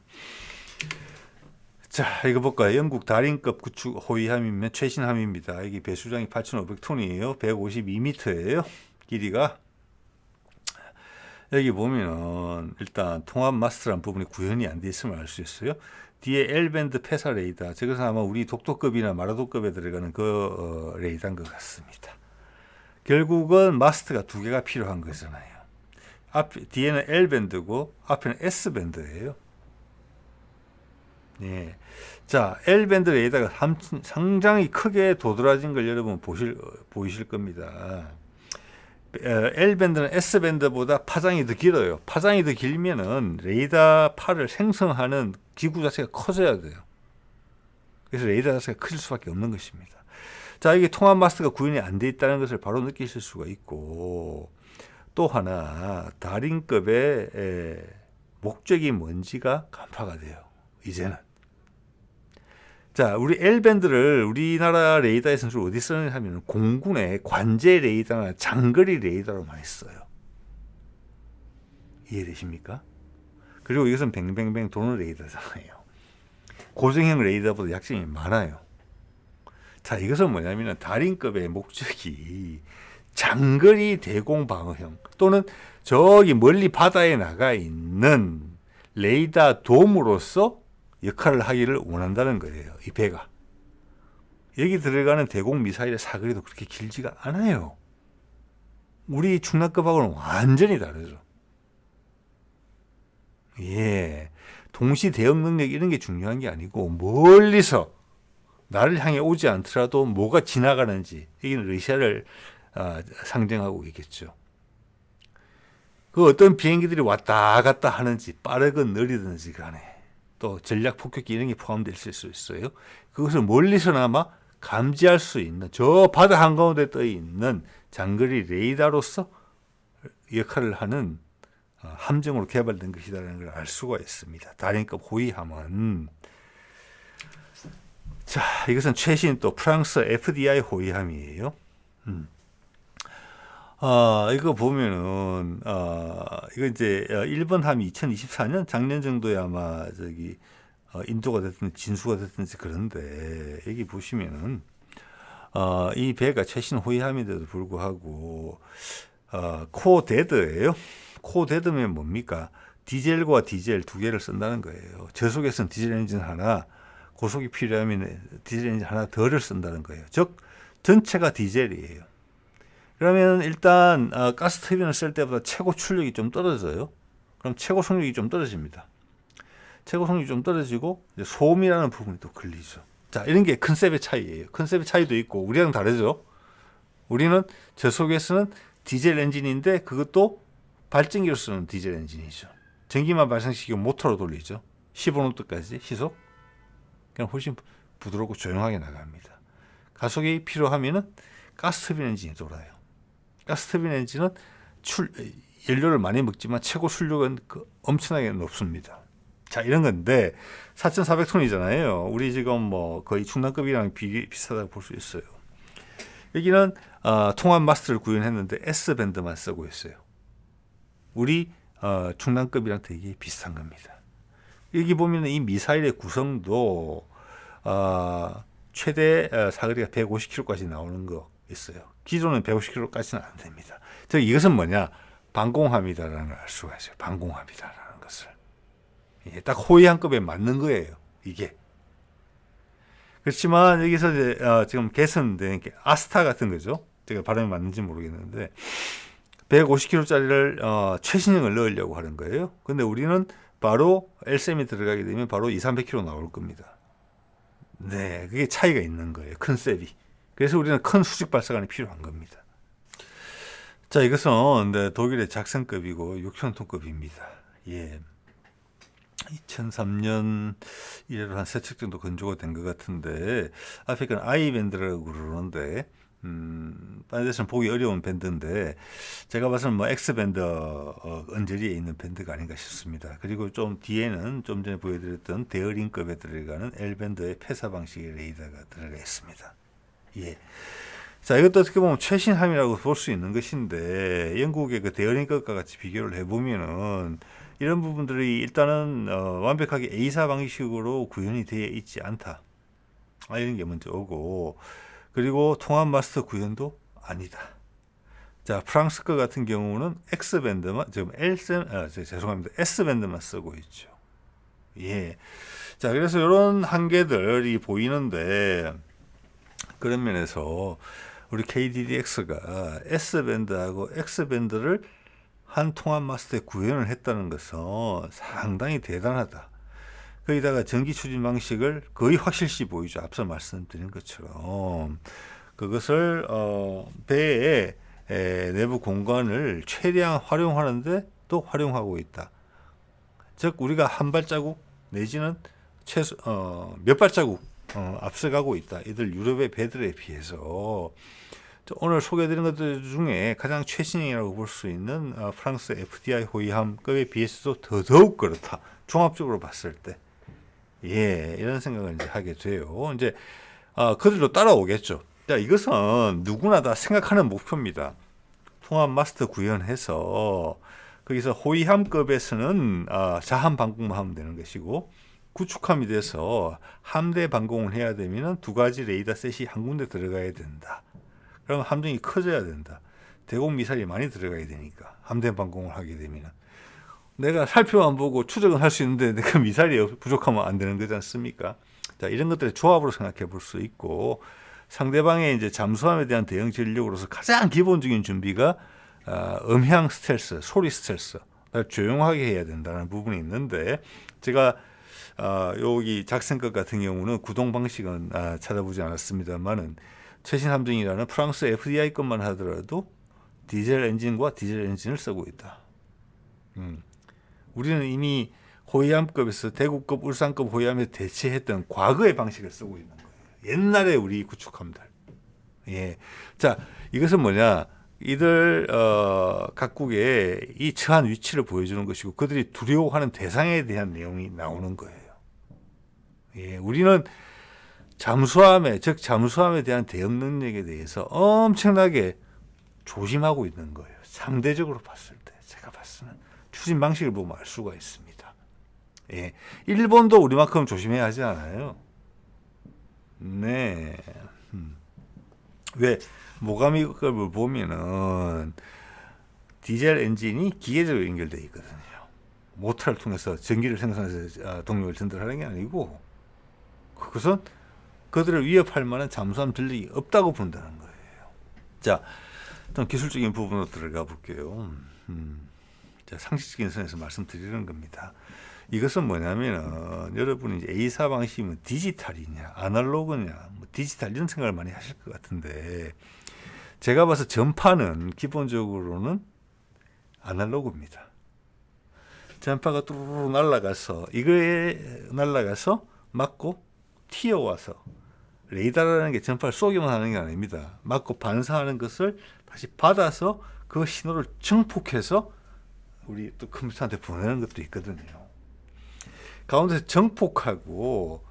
자, 이거 볼까요? 영국 다링급 구축 호위함이면 최신함입니다. 이게 배수량이 8,500톤이에요. 152m예요. 길이가. 여기 보면은 일단 통합 마스터라는 부분이 구현이 안 돼 있음을 알 수 있어요. 뒤에 L밴드 페사 레이더. 저것은 아마 우리 독도급이나 마라도급에 들어가는 그 레이더인 것 같습니다. 결국은 마스터가 두 개가 필요한 거잖아요. 뒤에는 L밴드고 앞에는 S밴드예요. 예. 자, L밴드 레이더가 상당히 크게 도드라진 걸 여러분 보이실 겁니다. L밴드는 S밴드보다 파장이 더 길어요. 파장이 더 길면은 레이더 팔을 생성하는 기구 자체가 커져야 돼요. 그래서 레이더 자체가 커질 수밖에 없는 것입니다. 자, 이게 통합 마스터가 구현이 안 돼 있다는 것을 바로 느끼실 수가 있고, 또 하나 다링급의 목적이 뭔지가 간파가 돼요. 이제는. 자, 우리 L밴드를 우리나라 레이더에서는 주로 어디 쓰느냐 하면 공군의 관제 레이더나 장거리 레이더로 많이 써요. 이해되십니까? 그리고 이것은 뱅뱅뱅 도는 레이더잖아요. 고정형 레이더보다 약점이 많아요. 자, 이것은 뭐냐면 다링급의 목적이 장거리 대공 방어형 또는 저기 멀리 바다에 나가 있는 레이더 돔으로서 역할을 하기를 원한다는 거예요. 이 배가. 여기 들어가는 대공 미사일의 사거리도 그렇게 길지가 않아요. 우리 충남급하고는 완전히 다르죠. 예. 동시 대응 능력 이런 게 중요한 게 아니고 멀리서 나를 향해 오지 않더라도 뭐가 지나가는지 이게 러시아를 상징하고 있겠죠. 그 어떤 비행기들이 왔다 갔다 하는지 빠르건 느리든지 간에 또 전략 폭격기 이런 게 포함되어 있을 수 있어요. 그것을 멀리서나마 감지할 수 있는 저 바다 한가운데 떠 있는 장거리 레이더로서 역할을 하는 함정으로 개발된 것이라는 걸 알 수가 있습니다. 다링급 호위함은 자, 이것은 최신 또 프랑스 FDI 호위함이에요. 이거 보면은 이거 이제 일본 함이 2024년 작년 정도에 아마 저기 인도가 됐든 진수가 됐든지 그런데 여기 보시면은 이 배가 최신 호위함인데도 불구하고 코데드예요. 코데드면 뭡니까? 디젤과 디젤 두 개를 쓴다는 거예요. 저속에서는 디젤 엔진 하나, 고속이 필요하면 디젤 엔진 하나 덜을 쓴다는 거예요. 즉 전체가 디젤이에요. 그러면 일단 가스 터빈을 쓸 때보다 최고 출력이 좀 떨어져요. 그럼 최고 속력이 좀 떨어집니다. 최고 속력이 좀 떨어지고 이제 소음이라는 부분이 또 걸리죠. 자, 이런 게 컨셉의 차이예요. 컨셉의 차이도 있고 우리랑 다르죠. 우리는 저속에서는 디젤 엔진인데 그것도 발전기로 쓰는 디젤 엔진이죠. 전기만 발생시키고 모터로 돌리죠. 15노트까지 시속. 그냥 훨씬 부드럽고 조용하게 나갑니다. 가속이 필요하면은 가스터빈 엔진이 돌아요. 가스터빈 엔진은 연료를 많이 먹지만 최고 출력은 엄청나게 높습니다. 자, 이런 건데 4,400톤이잖아요. 우리 지금 뭐 거의 충남급이랑 비슷하다고 볼 수 있어요. 여기는 통합 마스터를 구현했는데 S밴드만 쓰고 있어요. 우리 충남급이랑 되게 비슷한 겁니다. 여기 보면 이 미사일의 구성도 최대 사거리가 150km까지 나오는 거 있어요. 기존은 150km까지는 안 됩니다. 즉 이것은 뭐냐? 방공함이다라는 걸 알 수가 있어요. 방공함이다라는 것을. 예, 딱 호위함급에 맞는 거예요. 이게. 그렇지만 여기서 이제 지금 개선된 게 아스타 같은 거죠. 제가 발음이 맞는지 모르겠는데 150km짜리를 최신형을 넣으려고 하는 거예요. 근데 우리는 바로 LCM이 들어가게 되면 바로 200-300km 나올 겁니다. 네, 그게 차이가 있는 거예요. 컨셉이. 그래서 우리는 큰 수직 발사관이 필요한 겁니다. 자, 이것은 독일의 작성급이고 6,000톤급입니다. 예. 2003년 이래로 한 3척 정도 건조가 된 것 같은데 앞에 건 I밴드라고 그러는데 딴 데서는 보기 어려운 밴드인데 제가 봐서는 뭐 X밴드 언저리에 있는 밴드가 아닌가 싶습니다. 그리고 좀 뒤에는 좀 전에 보여드렸던 데어링급에 들어가는 L밴드의 폐사 방식의 레이더가 들어가 있습니다. 예. 자, 이것도 어떻게 보면 최신함이라고 볼 수 있는 것인데 영국의 그 데어링급과 같이 비교를 해보면은 이런 부분들이 일단은 완벽하게 A사 방식으로 구현이 되어 있지 않다. 이런 게 먼저 오고 그리고 통합 마스터 구현도 아니다. 자, 프랑스 거 같은 경우는 X밴드만 지금 죄송합니다. S밴드만 쓰고 있죠. 예. 자, 그래서 이런 한계들이 보이는데 그런 면에서 우리 KDDX가 S밴드하고 X밴드를 한 통합 마스터에 구현을 했다는 것은 상당히 대단하다. 거기다가 전기 추진 방식을 거의 확실시 보이죠. 앞서 말씀드린 것처럼 그것을 배의 내부 공간을 최대한 활용하는데 또 활용하고 있다. 즉 우리가 한 발자국 내지는 최소 몇 발자국 앞서가고 있다. 이들 유럽의 배들에 비해서 오늘 소개해드린 것들 중에 가장 최신이라고 볼 수 있는 프랑스 FDI 호위함급에 비해서도 더더욱 그렇다. 종합적으로 봤을 때. 예, 이런 생각을 이제 하게 돼요. 이제 그들도 따라오겠죠. 자, 이것은 누구나 다 생각하는 목표입니다. 통합 마스터 구현해서 거기서 호위함급에서는 자함 방공만 하면 되는 것이고 구축함이 돼서 함대 방공을 해야 되면 두 가지 레이더 셋이 한 군데 들어가야 된다. 그러면 함정이 커져야 된다. 대공 미사일이 많이 들어가야 되니까 함대 방공을 하게 되면 내가 살펴만 보고 추적은 할 수 있는데 내가 미사일이 부족하면 안 되는 거지 않습니까? 자, 이런 것들의 조합으로 생각해 볼 수 있고 상대방의 이제 잠수함에 대한 대응 전력으로서 가장 기본적인 준비가 음향 스텔스, 소리 스텔스, 조용하게 해야 된다는 부분이 있는데 제가 여기 작성것 같은 경우는 구동 방식은 찾아보지 않았습니다만은 최신 함정이라는 프랑스 FDI 것만 하더라도 디젤 엔진과 디젤 엔진을 쓰고 있다. 우리는 이미 호위함급에서 대구급, 울산급 호위함에 대체했던 과거의 방식을 쓰고 있는 거예요. 옛날에 우리 구축함들. 예. 자, 이것은 뭐냐? 이들 각국의 이 처한 위치를 보여주는 것이고 그들이 두려워하는 대상에 대한 내용이 나오는 거예요. 예, 우리는 잠수함에 대한 대응 능력에 대해서 엄청나게 조심하고 있는 거예요. 상대적으로 봤을 때 제가 봤을 때는 추진 방식을 보면 알 수가 있습니다. 예, 일본도 우리만큼 조심해야 하지 않아요. 네. 왜 모가미급을 보면은 디젤 엔진이 기계적으로 연결되어 있거든요. 모터를 통해서 전기를 생산해서 동력을 전달하는 게 아니고, 그것은 그들을 위협할 만한 잠수함 전력이 없다고 본다는 거예요. 자, 좀 기술적인 부분으로 들어가 볼게요. 자, 상식적인 선에서 말씀드리는 겁니다. 이것은 뭐냐면은 여러분이 이제 A사 방식이면 디지털이냐 아날로그냐 뭐 디지털 이런 생각을 많이 하실 것 같은데, 제가 봐서 전파는 기본적으로는 아날로그입니다. 전파가 뚜루루 날아가서 이거에 날아가서 맞고 튀어와서, 레이더라는 게 전파를 쏘기만 하는 게 아닙니다. 맞고 반사하는 것을 다시 받아서 그 신호를 증폭해서 우리 또 컴퓨터한테 보내는 것도 있거든요. 가운데서 정폭하고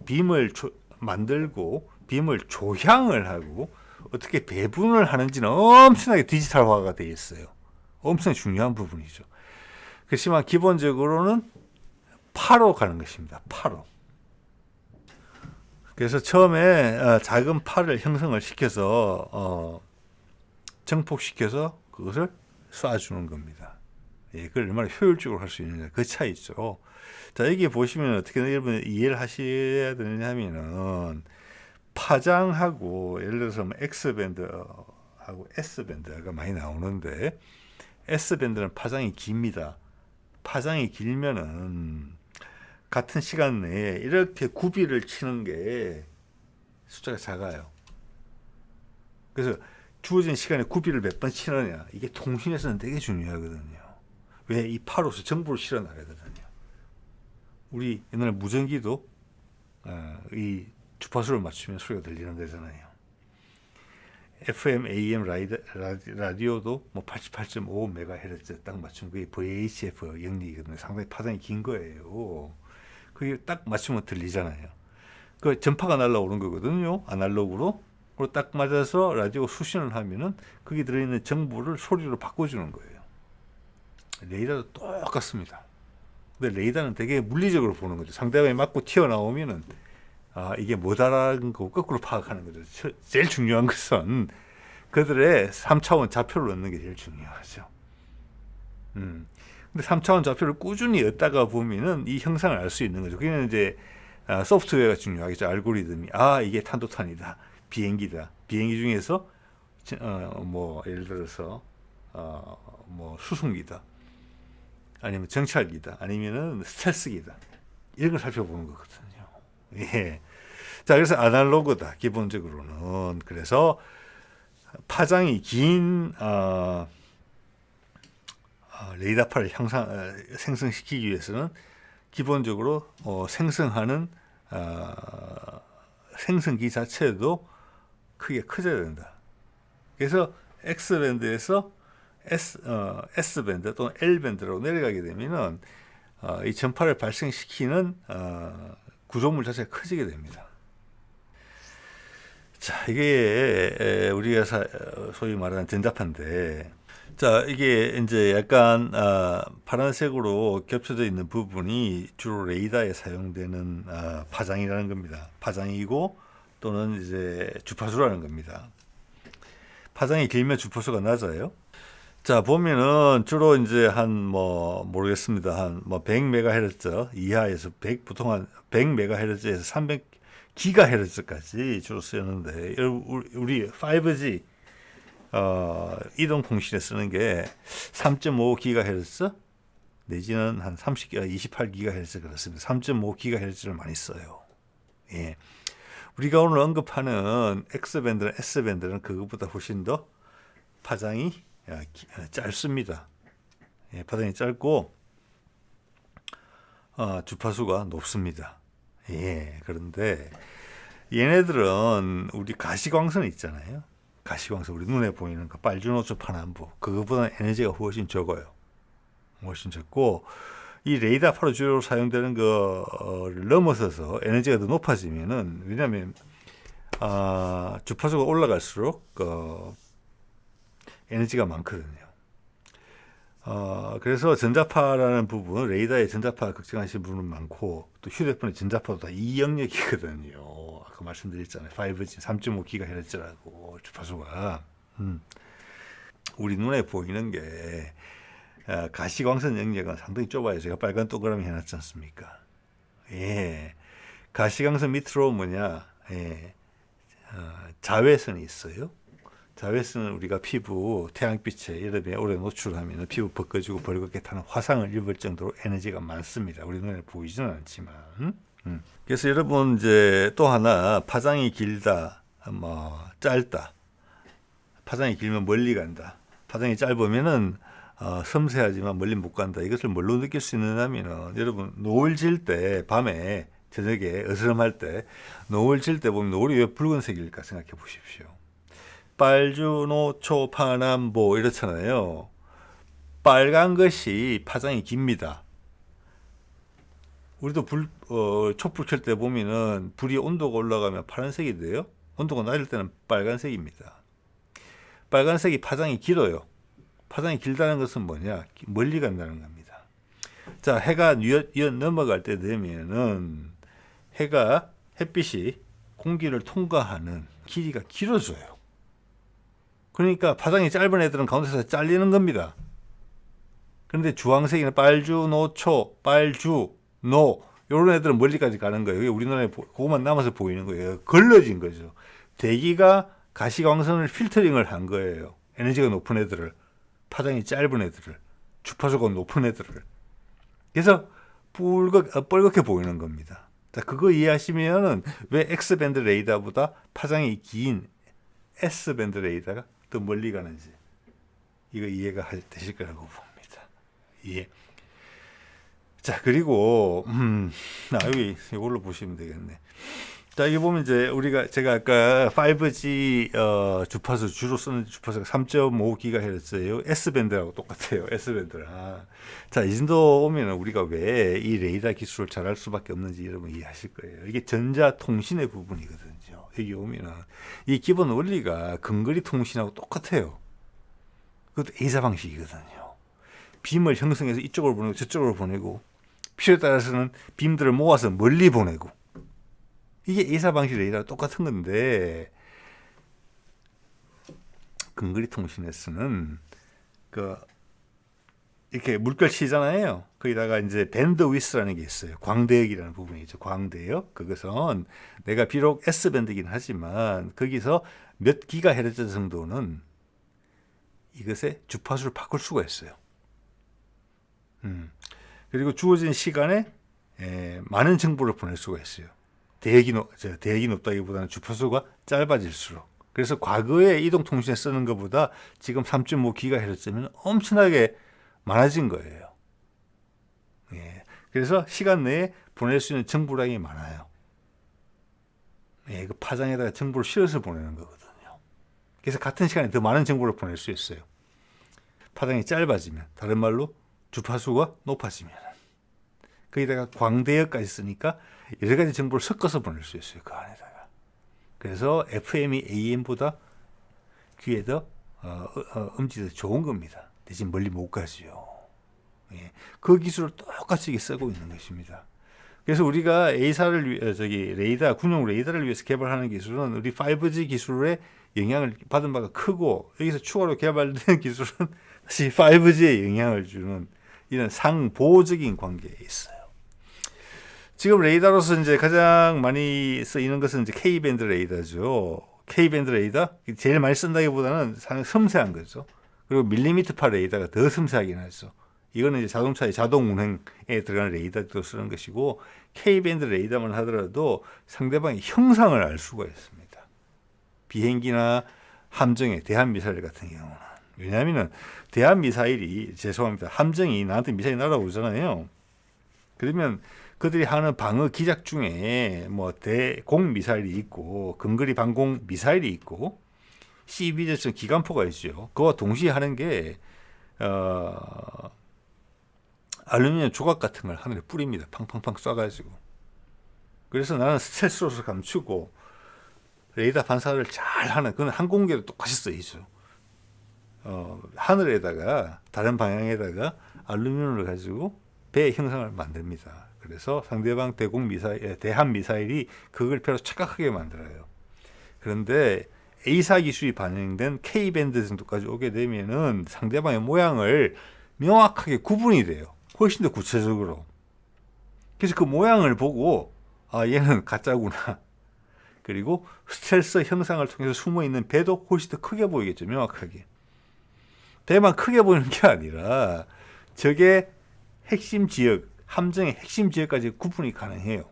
빔을 만들고 빔을 조향을 하고 어떻게 배분을 하는지는 엄청나게 디지털화가 되어 있어요. 엄청 중요한 부분이죠. 그렇지만 기본적으로는 파로 가는 것입니다. 파로. 그래서 처음에 작은 파를 형성을 시켜서 정폭시켜서 그것을 쏴주는 겁니다. 예, 그걸 얼마나 효율적으로 할 수 있느냐, 그 차이죠. 자, 여기 보시면 어떻게 여러분 이해를 하셔야 되느냐 하면은, 파장하고 예를 들어서 뭐 X밴드하고 S밴드가 많이 나오는데, S밴드는 파장이 깁니다. 파장이 길면은 같은 시간 내에 이렇게 구비를 치는 게 숫자가 작아요. 그래서 주어진 시간에 구비를 몇 번 치느냐, 이게 통신에서는 되게 중요하거든요. 왜? 이 파로서 정보를 실어 나가거든요. 우리 옛날에 무전기도 이 주파수를 맞추면 소리가 들리는 거잖아요. FM, AM 라디오도 뭐 88.5MHz 딱 맞춘 그게 VHF 영역이거든요. 상당히 파장이 긴 거예요. 그게 딱 맞추면 들리잖아요. 그 전파가 날라오는 거거든요. 아날로그로. 그리고 딱 맞아서 라디오 수신을 하면은 거기 들어있는 정보를 소리로 바꿔주는 거예요. 레이더도 똑같습니다. 근데 레이더는 되게 물리적으로 보는 거죠. 상대방이 맞고 튀어나오면은 이게 뭐다라는 거 거꾸로 파악하는 거죠. 제일 중요한 것은 그들의 3차원 좌표를 얻는 게 제일 중요하죠. 근데 3차원 좌표를 꾸준히 얻다가 보면은 이 형상을 알 수 있는 거죠. 그게 이제 소프트웨어가 중요하겠죠. 알고리즘이 이게 탄도탄이다, 비행기다. 비행기 중에서 뭐 예를 들어서 뭐 수송기다, 아니면 정찰기다, 아니면은 스텔스기다, 이런 걸 살펴보는 거거든요. 예. 자, 그래서 아날로그다, 기본적으로는. 그래서 파장이 긴 레이더파를 생성시키기 위해서는 기본적으로 생성하는 생성기 자체도 크게 커져야 된다. 그래서 X밴드에서 S밴드 또는 L밴드로 내려가게 되면은 이 전파를 발생시키는 구조물 자체가 커지게 됩니다. 자, 이게 우리가 소위 말하는 전자파인데, 자, 이게 이제 약간 파란색으로 겹쳐져 있는 부분이 주로 레이더에 사용되는 파장이라는 겁니다. 파장이고 또는 이제 주파수라는 겁니다. 파장이 길면 주파수가 낮아요. 자, 보면은 주로 이제 모르겠습니다. 한 100MHz 이하에서 보통 한 100MHz에서 300GHz까지 주로 쓰였는데, 우리 5G 이동 통신에 쓰는 게 3.5GHz 내지는 한 28GHz 그렇습니다. 3.5GHz를 많이 써요. 예. 우리가 오늘 언급하는 X밴드나 S밴드는 그것보다 훨씬 더 파장이 짧습니다. 예, 파장이 짧고 주파수가 높습니다. 예, 그런데 얘네들은 우리 가시광선 있잖아요. 가시광선, 우리 눈에 보이는 그 빨주노초 파남보, 그거보다 에너지가 훨씬 적어요. 훨씬 적고, 이 레이더파로 주로 사용되는 거를 넘어서서 에너지가 더 높아지면은, 왜냐하면 주파수가 올라갈수록 에너지가 많거든요. 그래서 전자파라는 부분, 레이더의 전자파 걱정하시는 분은 많고, 또 휴대폰의 전자파도 다 이 영역이거든요. 아까 말씀드렸잖아요. 5G 3.5GHz라고 주파수가. 우리 눈에 보이는 게 가시광선 영역은 상당히 좁아요. 제가 빨간 동그라미 해놨지 않습니까? 예. 가시광선 밑으로 뭐냐, 예. 자외선이 있어요. 자외선은 우리가 피부 태양빛에 여름에 오래 노출하면 피부 벗겨지고 벌겋게 타는 화상을 입을 정도로 에너지가 많습니다. 우리 눈에 보이지는 않지만. 그래서 여러분 이제 또 하나 파장이 길다, 뭐 짧다. 파장이 길면 멀리 간다. 파장이 짧으면은 섬세하지만 멀리 못 간다. 이것을 뭘로 느낄 수 있느냐면은 여러분 노을 질 때 밤에 저녁에 어스름할 때 노을 질 때 보면 노을이 왜 붉은색일까 생각해 보십시오. 빨주노초 파남보 이렇잖아요. 빨간 것이 파장이 깁니다. 우리도 촛불 켤 때 보면은 불이 온도가 올라가면 파란색이 돼요. 온도가 낮을 때는 빨간색입니다. 빨간색이 파장이 길어요. 파장이 길다는 것은 뭐냐? 멀리 간다는 겁니다. 자, 해가 넘어갈 때 되면은 햇빛이 공기를 통과하는 길이가 길어져요. 그러니까 파장이 짧은 애들은 가운데서 잘리는 겁니다. 그런데 주황색이나 빨주, 노초, 빨주, 노 이런 애들은 멀리까지 가는 거예요. 우리 눈에 그것만 남아서 보이는 거예요. 걸러진 거죠. 대기가 가시광선을 필터링을 한 거예요. 에너지가 높은 애들을, 파장이 짧은 애들을, 주파수가 높은 애들을. 그래서 뻘겋게 보이는 겁니다. 자, 그거 이해하시면은 왜 X밴드 레이더보다 파장이 긴 S밴드 레이더가 더 멀리 가는지 이거 이해가 되실 거라고 봅니다. 예. 자, 그리고 여기 이걸로 보시면 되겠네. 자, 여기 보면 이제 제가 아까 5G 주파수 주로 쓰는 주파수가 3.5GHz예요. S밴드하고 똑같아요. S밴드랑. 자, 이 정도 오면 우리가 왜 이 레이더 기술을 잘할 수밖에 없는지 여러분 이해하실 거예요. 이게 전자통신의 부분이거든요. 여기 오면은 이 기본 원리가 근거리 통신하고 똑같아요. 그것도 A사 방식이거든요. 빔을 형성해서 이쪽으로 보내고 저쪽으로 보내고 필요에 따라서는 빔들을 모아서 멀리 보내고 이게 A사 방식 레이더랑 똑같은 건데 근거리 통신에서는 이렇게 물결 치잖아요. 거기다가 이제 밴드위스라는 게 있어요. 광대역이라는 부분이죠. 광대역. 그것은 내가 비록 S밴드이긴 하지만 거기서 몇 기가헤르츠 정도는 이것의 주파수를 바꿀 수가 있어요. 그리고 주어진 시간에 많은 정보를 보낼 수가 있어요. 대역이 높다기보다는 주파수가 짧아질수록. 그래서 과거에 이동통신에 쓰는 것보다 지금 3.5GHz면 엄청나게 많아진 거예요. 예. 그래서 시간 내에 보낼 수 있는 정보량이 많아요. 예, 그 파장에다가 정보를 실어서 보내는 거거든요. 그래서 같은 시간에 더 많은 정보를 보낼 수 있어요. 파장이 짧아지면, 다른 말로 주파수가 높아지면. 거기다가 광대역까지 쓰니까 여러 가지 정보를 섞어서 보낼 수 있어요. 그 안에다가. 그래서 FM이 AM보다 귀에 더 음질이 더 좋은 겁니다. 대신 멀리 못 가지요. 예. 그 기술을 똑같이 쓰고 있는 것입니다. 그래서 우리가 레이더, 군용 레이더를 위해서 개발하는 기술은 우리 5G 기술의 영향을 받은 바가 크고 여기서 추가로 개발된 기술은 다시 5G에 영향을 주는 이런 상보적인 관계에 있어요. 지금 레이더로서 이제 가장 많이 쓰이는 것은 이제 K밴드 레이더죠. K밴드 레이더 제일 많이 쓴다기보다는 상당히 섬세한 거죠. 그리고 밀리미터파 레이더가 더 섬세하긴 하죠. 이거는 이제 자동차의 자동 운행에 들어가는 레이더도 쓰는 것이고 K밴드 레이더만 하더라도 상대방의 형상을 알 수가 있습니다. 비행기나 함정의 대한미사일 같은 경우는. 왜냐하면 함정이 나한테 미사일 날아오잖아요. 그러면 그들이 하는 방어 기작 중에 뭐 대공 미사일이 있고 근거리 방공 미사일이 있고 C-2B전 기관포가 있죠. 그와 동시에 하는 게 알루미늄 조각 같은 걸 하늘에 뿌립니다. 팡팡팡 쏴가지고. 그래서 나는 스텔스로서 감추고 레이더 반사를 잘 하는 그건 항공기도 똑같이 쓰이죠. 하늘에다가 다른 방향에다가 알루미늄을 가지고 배 형상을 만듭니다. 그래서 상대방 대한 미사일이 그걸 표로 착각하게 만들어요. 그런데 A사 기술이 반영된 K밴드 정도까지 오게 되면은 상대방의 모양을 명확하게 구분이 돼요. 훨씬 더 구체적으로. 그래서 그 모양을 보고 아 얘는 가짜구나. 그리고 스텔스 형상을 통해서 숨어있는 배도 훨씬 더 크게 보이겠죠. 명확하게. 배만 크게 보이는 게 아니라 적의 핵심 지역, 함정의 핵심 지역까지 구분이 가능해요.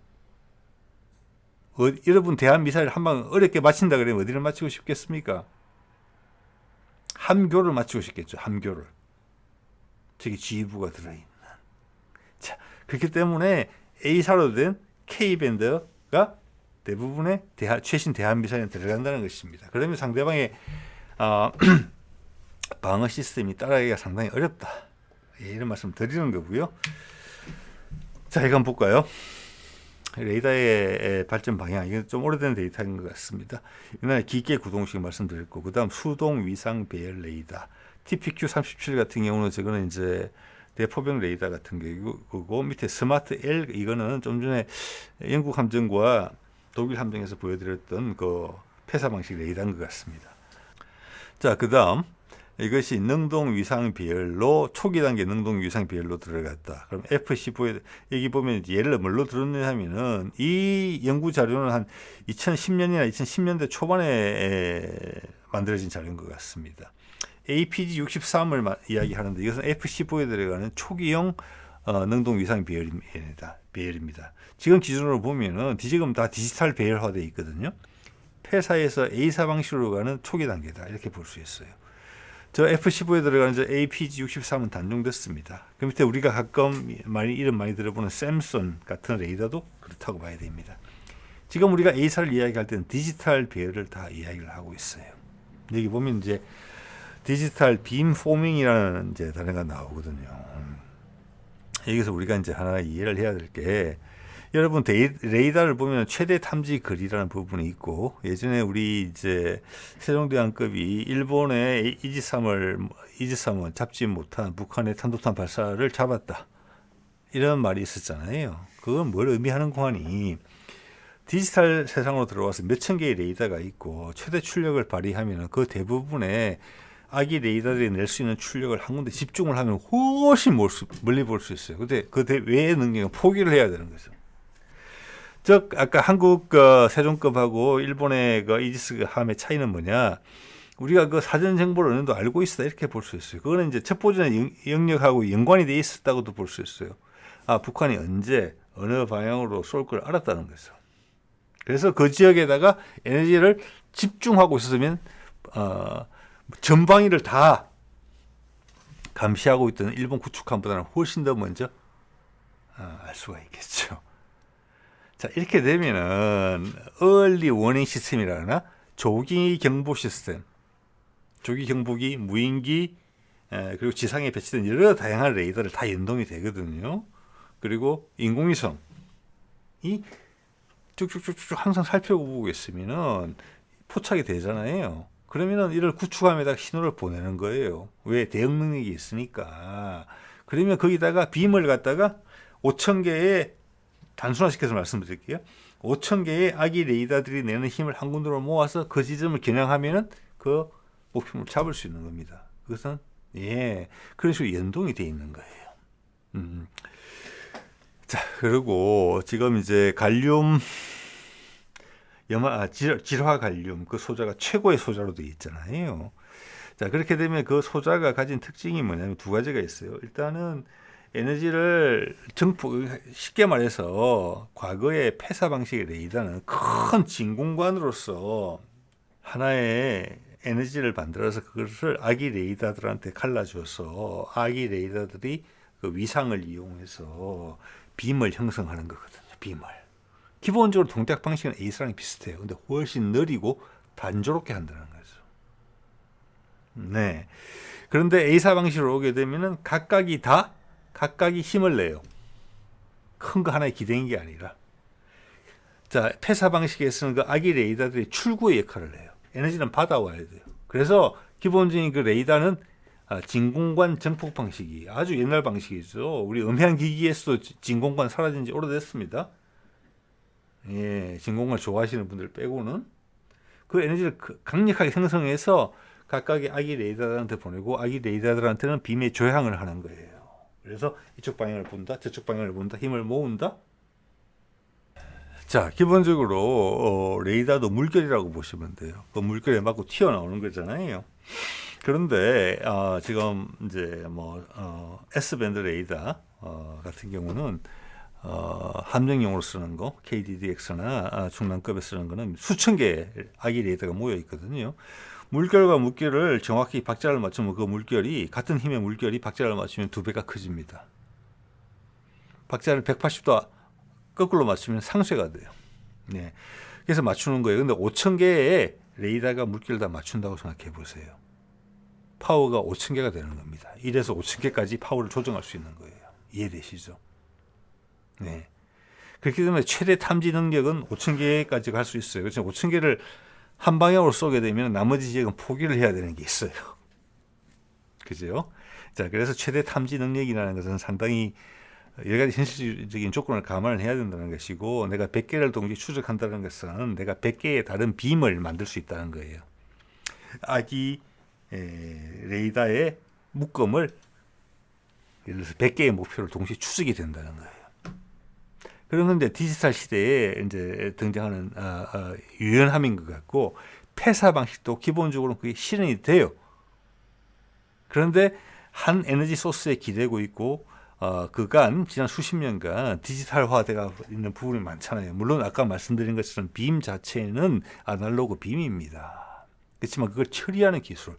여러분 대한미사일 한 방 어렵게 맞힌다 그러면 어디를 맞추고 싶겠습니까? 함교를 맞추고 싶겠죠. 함교를. 저기 지휘부가 들어있는. 자, 그렇기 때문에 A사로 된 K밴드가 대부분의 최신 대한미사일에 들어간다는 것입니다. 그러면 상대방의 방어 시스템이 따라가기가 상당히 어렵다. 이런 말씀 드리는 거고요. 자, 이거 한번 볼까요? 레이더의 발전 방향, 이건 좀 오래된 데이터인 것 같습니다. 옛날에 기계 구동식 말씀드렸고, 그 다음 수동 위상 배열 레이더, TPQ-37 같은 경우는 저거는 이제 대포병 레이더 같은 거고, 밑에 스마트 L, 이거는 좀 전에 영국 함정과 독일 함정에서 보여드렸던 그 폐사 방식 레이더인 것 같습니다. 자, 그 다음, 이것이 능동 위상 배열로 초기 단계 능동 위상 배열로 들어갔다. 그럼 F-15에 여기 보면 예를 뭘로 들었냐 하면은 이 연구 자료는 한 2010년이나 2010년대 초반에 만들어진 자료인 것 같습니다. APG-63을 이야기하는데 이것은 F-15에 들어가는 초기형 능동 위상 배열입니다. 지금 기준으로 보면은 지금 다 디지털 배열화되어 있거든요. 폐사에서 A사 방식으로 가는 초기 단계다. 이렇게 볼 수 있어요. 저 F-15에 들어가는 저 APG-63은 단종됐습니다. 그 밑에 우리가 가끔 이름 많이 들어보는 샘슨 같은 레이더도 그렇다고 봐야 됩니다. 지금 우리가 A사를 이야기할 때는 디지털 배열을 다 이야기를 하고 있어요. 여기 보면 이제 디지털 빔 포밍이라는 이제 단어가 나오거든요. 여기서 우리가 이제 하나 이해를 해야 될 게 여러분 레이더를 보면 최대 탐지 거리라는 부분이 있고 예전에 우리 이제 세종대왕급이 일본의 이지삼을 잡지 못한 북한의 탄도탄 발사를 잡았다 이런 말이 있었잖아요. 그건 뭘 의미하는 거니? 디지털 세상으로 들어와서 몇천 개의 레이더가 있고 최대 출력을 발휘하면 그 대부분의 아기 레이더들이 낼 수 있는 출력을 한 군데 집중을 하면 훨씬 멀리 볼 수 있어요. 근데 그 외의 능력은 포기를 해야 되는 거죠. 즉 아까 한국 세종급하고 일본의 이지스 함의 차이는 뭐냐? 우리가 그 사전 정보를 어느 정도 알고 있다 이렇게 볼 수 있어요. 그거는 이제 첩보전의 영역하고 연관이 돼 있었다고도 볼 수 있어요. 아 북한이 언제 어느 방향으로 쏠 걸 알았다는 거죠. 그래서 그 지역에다가 에너지를 집중하고 있었으면 전방위를 다 감시하고 있던 일본 구축함보다는 훨씬 더 먼저 알 수가 있겠죠. 자, 이렇게 되면은 early warning 시스템이라나 조기 경보 시스템, 조기 경보기, 무인기, 그리고 지상에 배치된 여러 다양한 레이더를 다 연동이 되거든요. 그리고 인공위성이 쭉쭉쭉쭉 항상 살펴보고 있으면은 포착이 되잖아요. 그러면은 이를 구축함에다가 신호를 보내는 거예요. 왜? 대응 능력이 있으니까. 그러면 거기다가 빔을 갖다가 5,000개의 단순화시켜서 말씀드릴게요. 5,000개의 아기 레이더들이 내는 힘을 한 군데로 모아서 그 지점을 겨냥하면은 그 목표물을 잡을 수 있는 겁니다. 그것은 그런 식으로 연동이 되어 있는 거예요. 자, 그리고 지금 이제 갈륨 질화 갈륨 그 소자가 최고의 소자로 되어 있잖아요. 자, 그렇게 되면 그 소자가 가진 특징이 뭐냐면 두 가지가 있어요. 일단은 에너지를 쉽게 말해서 과거의 폐사 방식의 레이더는 큰 진공관으로서 하나의 에너지를 만들어서 그것을 아기 레이더들한테 갈라줘서 아기 레이더들이 그 위상을 이용해서 빔을 형성하는 거거든요. 빔을. 기본적으로 동작 방식은 A사랑 비슷해요. 근데 훨씬 느리고 단조롭게 한다는 거죠. 네. 그런데 A사 방식으로 오게 되면은 각각이 힘을 내요. 큰 거 하나에 기대는 게 아니라. 자, 폐사 방식에서는 그 아기 레이더들이 출구의 역할을 해요. 에너지는 받아와야 돼요. 그래서 기본적인 그 레이더는 진공관 정폭 방식이 아주 옛날 방식이죠. 우리 음향 기기에서도 진공관 사라진 지 오래됐습니다. 예, 진공관 좋아하시는 분들 빼고는 그 에너지를 강력하게 생성해서 각각의 아기 레이더들한테 보내고 아기 레이더들한테는 빔의 조향을 하는 거예요. 그래서 이쪽 방향을 본다, 저쪽 방향을 본다, 힘을 모은다. 자, 기본적으로 레이더도 물결이라고 보시면 돼요. 그 물결에 맞고 튀어나오는 거잖아요. 그런데 지금 이제 S밴드 레이더 같은 경우는 함정용으로 쓰는 거, KDDX나 중량급에 쓰는 거는 수천 개의 아기 레이더가 모여 있거든요. 물결과 물결을 정확히 박자를 맞추면 그 물결이 같은 힘의 물결이 박자를 맞추면 2배가 커집니다. 박자를 180도 거꾸로 맞추면 상쇄가 돼요. 네. 그래서 맞추는 거예요. 근데 5천 개의 레이더가 물결을 다 맞춘다고 생각해 보세요. 파워가 5천 개가 되는 겁니다. 1에서 5천 개까지 파워를 조정할 수 있는 거예요. 이해되시죠? 네. 그렇기 때문에 최대 탐지 능력은 5천 개까지 갈 수 있어요. 그렇죠? 5천 개를 한 방향으로 쏘게 되면 나머지 지역은 포기를 해야 되는 게 있어요. 그죠? 자, 그래서 최대 탐지 능력이라는 것은 상당히 여러 가지 현실적인 조건을 감안을 해야 된다는 것이고, 내가 100개를 동시에 추적한다는 것은 내가 100개의 다른 빔을 만들 수 있다는 거예요. 아기 레이더의 묶음을 예를 들어서 100개의 목표를 동시에 추적이 된다는 거예요. 그런데 디지털 시대에 이제 등장하는 유연함인 것 같고, 폐사 방식도 기본적으로 그게 실현이 돼요. 그런데 한 에너지 소스에 기대고 있고, 그간 지난 수십 년간 디지털화되어 있는 부분이 많잖아요. 물론 아까 말씀드린 것처럼 빔 자체는 아날로그 빔입니다. 그렇지만 그걸 처리하는 기술,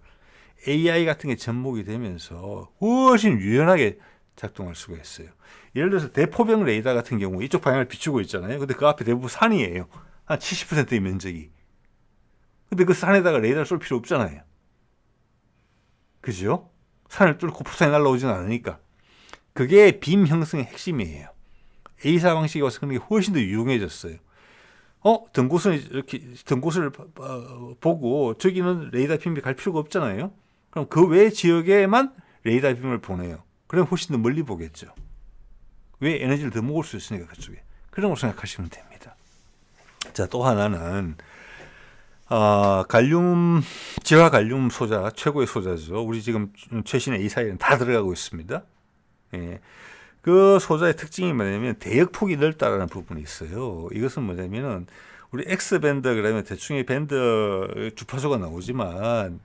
AI 같은 게 접목이 되면서 훨씬 유연하게 작동할 수가 있어요. 예를 들어서 대포병 레이더 같은 경우 이쪽 방향을 비추고 있잖아요. 근데 그 앞에 대부분 산이에요. 한 70%의 면적이. 근데 그 산에다가 레이더를 쏠 필요 없잖아요. 그죠? 산을 뚫고 포탄이 날라오지는 않으니까. 그게 빔 형성의 핵심이에요. A사 방식이 와서 그런 게 훨씬 더 유용해졌어요. 등곳을 보고 저기는 레이더 빔이 갈 필요가 없잖아요. 그럼 그 외 지역에만 레이더 빔을 보내요. 그럼 훨씬 더 멀리 보겠죠. 왜? 에너지를 더 모을 수 있으니까 그쪽에. 그런 걸 생각하시면 됩니다. 자, 또 하나는 질화 갈륨 소자, 최고의 소자죠. 우리 지금 최신 A사에는 다 들어가고 있습니다. 예. 그 소자의 특징이 뭐냐면 대역폭이 넓다라는 부분이 있어요. 이것은 뭐냐면은 우리 X밴드 그러면 대충의 밴드 주파수가 나오지만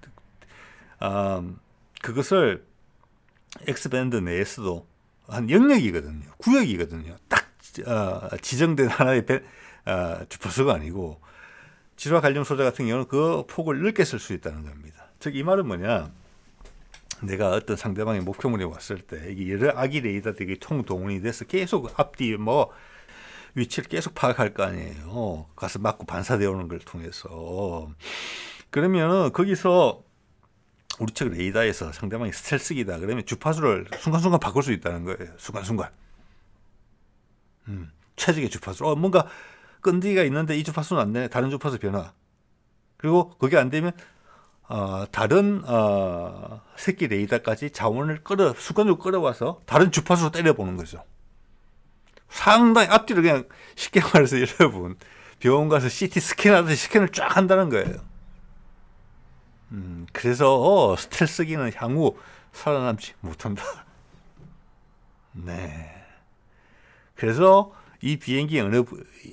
그것을 X밴드 내에서도 한 영역이거든요. 구역이거든요. 딱 지정된 하나의 주파수가 아니고, 질화 갈륨 소자 같은 경우는 그 폭을 넓게 쓸 수 있다는 겁니다. 즉 이 말은 뭐냐, 내가 어떤 상대방의 목표물이 왔을 때 이게 여러 아기 레이더들이 총동원이 돼서 계속 앞뒤 위치를 계속 파악할 거 아니에요. 가서 맞고 반사되어 오는 걸 통해서. 그러면은 거기서 우리 측 레이더에서 상대방이 스텔스기다 그러면 주파수를 순간순간 바꿀 수 있다는 거예요. 순간순간. 최적의 주파수. 뭔가 끈기가 있는데 이 주파수는 안 되네. 다른 주파수 변화. 그리고 그게 안 되면 다른 새끼 레이더까지 자원을 순간적으로 끌어와서 다른 주파수로 때려보는 거죠. 상당히 앞뒤로 그냥 쉽게 말해서 여러분 병원 가서 CT 스캔하듯이 스캔을 쫙 한다는 거예요. 그래서 스텔스기는 향후 살아남지 못한다. 네. 그래서 이 비행기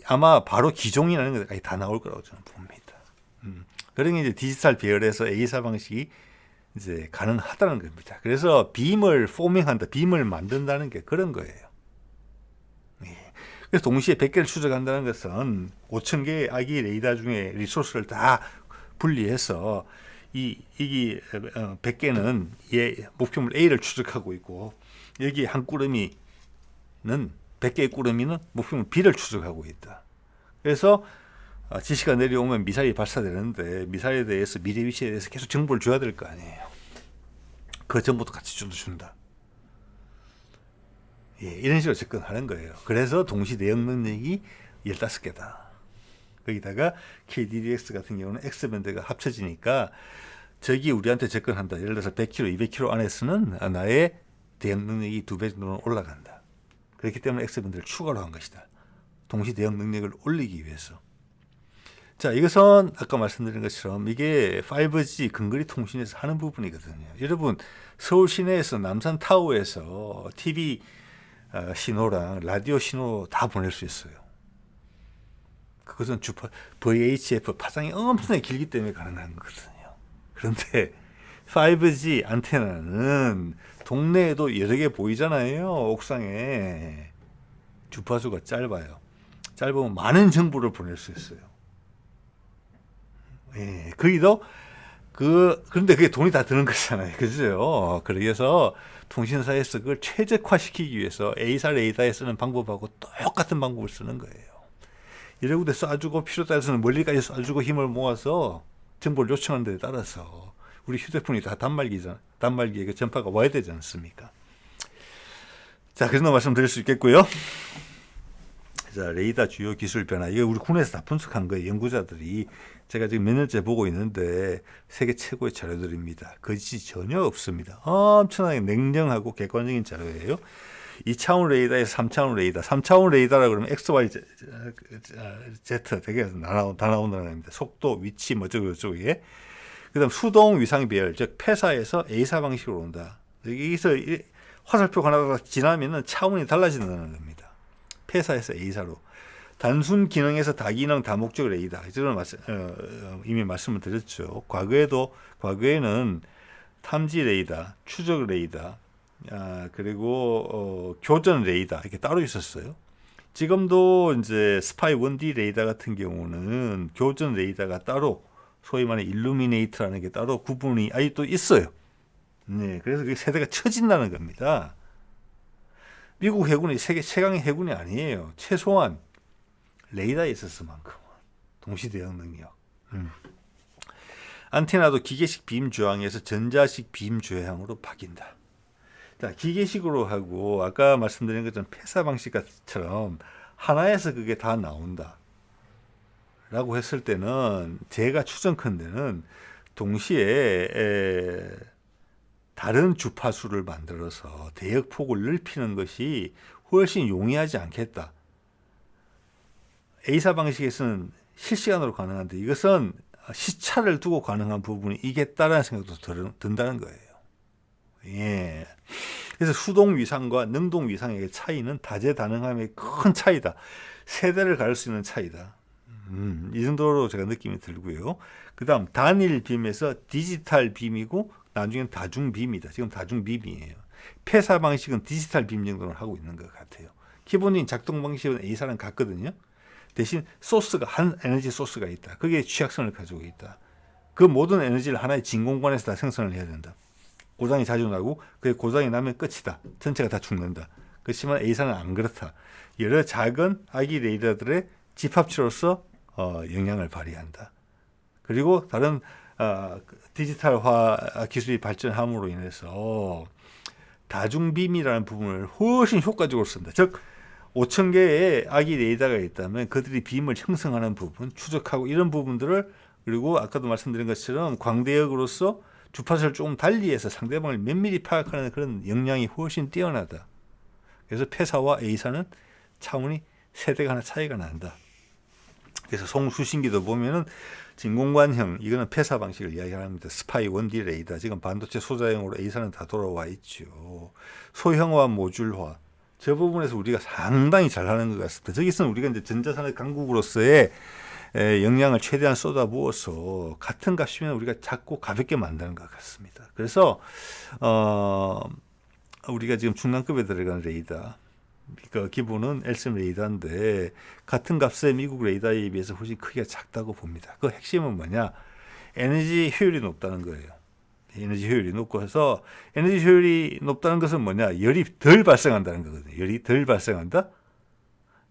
아마 바로 기종이라는 것까지 다 나올 거라고 저는 봅니다. 그런 게 이제 디지털 배열에서 A사 방식이 이제 가능하다는 겁니다. 그래서 빔을 포밍한다, 빔을 만든다는 게 그런 거예요. 그래서 동시에 100개를 추적한다는 것은 5천 개의 아기 레이더 중에 리소스를 다 분리해서 이 100개는 목표물 A를 추적하고 있고, 여기 한 꾸러미는 100개의 꾸러미는 목표물 B를 추적하고 있다. 그래서 지시가 내려오면 미사일이 발사되는데 미사일에 대해서 미래 위치에 대해서 계속 정보를 줘야 될 거 아니에요. 그 정보도 같이 준다. 예, 이런 식으로 접근하는 거예요. 그래서 동시 대응 능력이 15개다. 거기다가 KDDX 같은 경우는 X밴드가 합쳐지니까 적이 우리한테 접근한다. 예를 들어서 100km, 200km 안에서는 나의 대응 능력이 2배 정도는 올라간다. 그렇기 때문에 X밴드를 추가로 한 것이다. 동시 대응 능력을 올리기 위해서. 자, 이것은 아까 말씀드린 것처럼 이게 5G 근거리 통신에서 하는 부분이거든요. 여러분, 서울 시내에서 남산타워에서 TV 신호랑 라디오 신호 다 보낼 수 있어요. 그것은 주파 VHF 파장이 엄청나게 길기 때문에 가능한 거거든요. 그런데 5G 안테나는 동네에도 여러 개 보이잖아요. 옥상에. 주파수가 짧아요. 짧으면 많은 정보를 보낼 수 있어요. 예, 그런데 그게 돈이 다 드는 거잖아요. 그죠? 그래서 통신사에서 그걸 최적화시키기 위해서 A사 레이더에 쓰는 방법하고 똑같은 방법을 쓰는 거예요. 여러 군데 쏴주고 필요에 따라서는 멀리까지 쏴주고 힘을 모아서 정보를 요청하는 데 따라서 우리 휴대폰이 다 단말기잖아. 단말기에 그 전파가 와야 되지 않습니까? 자, 그 정도 말씀드릴 수 있겠고요. 자, 레이더 주요 기술 변화. 이거 우리 군에서 다 분석한 거예요. 연구자들이. 제가 지금 몇 년째 보고 있는데 세계 최고의 자료들입니다. 거짓이 전혀 없습니다. 엄청나게 냉정하고 객관적인 자료예요. 2차원 레이더에서 3차원 레이더. 3차원 레이더라 그러면 XY, Z 되게 다 나온다는 겁니다. 속도, 위치, 저쪽에. 그 다음 수동 위상 배열, 즉 폐사에서 A사 방식으로 온다. 여기서 화살표가 하나가 지나면은 차원이 달라진다는 겁니다. 폐사에서 A사로. 단순 기능에서 다기능 다목적 레이더. 저는 이미 말씀을 드렸죠. 과거에는 탐지 레이더, 추적 레이더, 그리고 교전 레이더 이렇게 따로 있었어요. 지금도 이제 스파이 1D 레이더 같은 경우는 교전 레이더가 따로 소위 말하는 일루미네이트라는 게 따로 구분이 아직도 있어요. 네, 그래서 그 세대가 처진다는 겁니다. 미국 해군이 세계 최강의 해군이 아니에요. 최소한 레이더에 있었을만큼은 동시 대응 능력. 안테나도 기계식 빔 주황에서 전자식 빔 주황으로 바뀐다. 자, 기계식으로 하고 아까 말씀드린 것처럼 폐사 방식처럼 하나에서 그게 다 나온다. 라고 했을 때는 제가 추정컨대는 동시에 다른 주파수를 만들어서 대역폭을 넓히는 것이 훨씬 용이하지 않겠다. A사 방식에서는 실시간으로 가능한데 이것은 시차를 두고 가능한 부분이 있겠다라는 생각도 든다는 거예요. 예. 그래서 수동 위상과 능동 위상의 차이는 다재다능함의 큰 차이다. 세대를 가릴 수 있는 차이다. 이 정도로 제가 느낌이 들고요. 그 다음 단일 빔에서 디지털 빔이고 나중엔 다중 빔이다. 지금 다중 빔이에요. 폐사 방식은 디지털 빔 정도를 하고 있는 것 같아요. 기본적인 작동 방식은 A사랑 같거든요. 대신 소스가 한 에너지 소스가 있다. 그게 취약성을 가지고 있다. 그 모든 에너지를 하나의 진공관에서 다 생성을 해야 된다. 고장이 자주 나고 그게 고장이 나면 끝이다. 전체가 다 죽는다. 그렇지만 A사는 안 그렇다. 여러 작은 아기 레이더들의 집합체로서 영향을 발휘한다. 그리고 다른 디지털화 기술이 발전함으로 인해서 다중빔이라는 부분을 훨씬 효과적으로 쓴다. 즉 5,000개의 아기 레이더가 있다면 그들이 빔을 형성하는 부분, 추적하고 이런 부분들을 그리고 아까도 말씀드린 것처럼 광대역으로서 주파수를 조금 달리해서 상대방을 면밀히 파악하는 그런 역량이 훨씬 뛰어나다. 그래서 폐사와 A사는 차원이 세대가 하나 차이가 난다. 그래서 송수신기도 보면은 진공관형 이거는 폐사 방식을 이야기합니다. 스파이 1D 레이더 지금 반도체 소자형으로 A사는 다 돌아와 있죠. 소형화 모듈화 저 부분에서 우리가 상당히 잘하는 것 같습니다. 저기서는 우리가 이제 전자산업 강국으로서의 역량을 최대한 쏟아부어서 같은 값이면 우리가 작고 가볍게 만드는 것 같습니다. 그래서 우리가 지금 중량급에 들어간 레이더 그 기본은 엘셈 레이더인데 같은 값의 미국 레이더에 비해서 훨씬 크기가 작다고 봅니다. 그 핵심은 뭐냐? 에너지 효율이 높다는 거예요. 에너지 효율이 높고 해서 에너지 효율이 높다는 것은 뭐냐? 열이 덜 발생한다는 거거든요. 열이 덜 발생한다?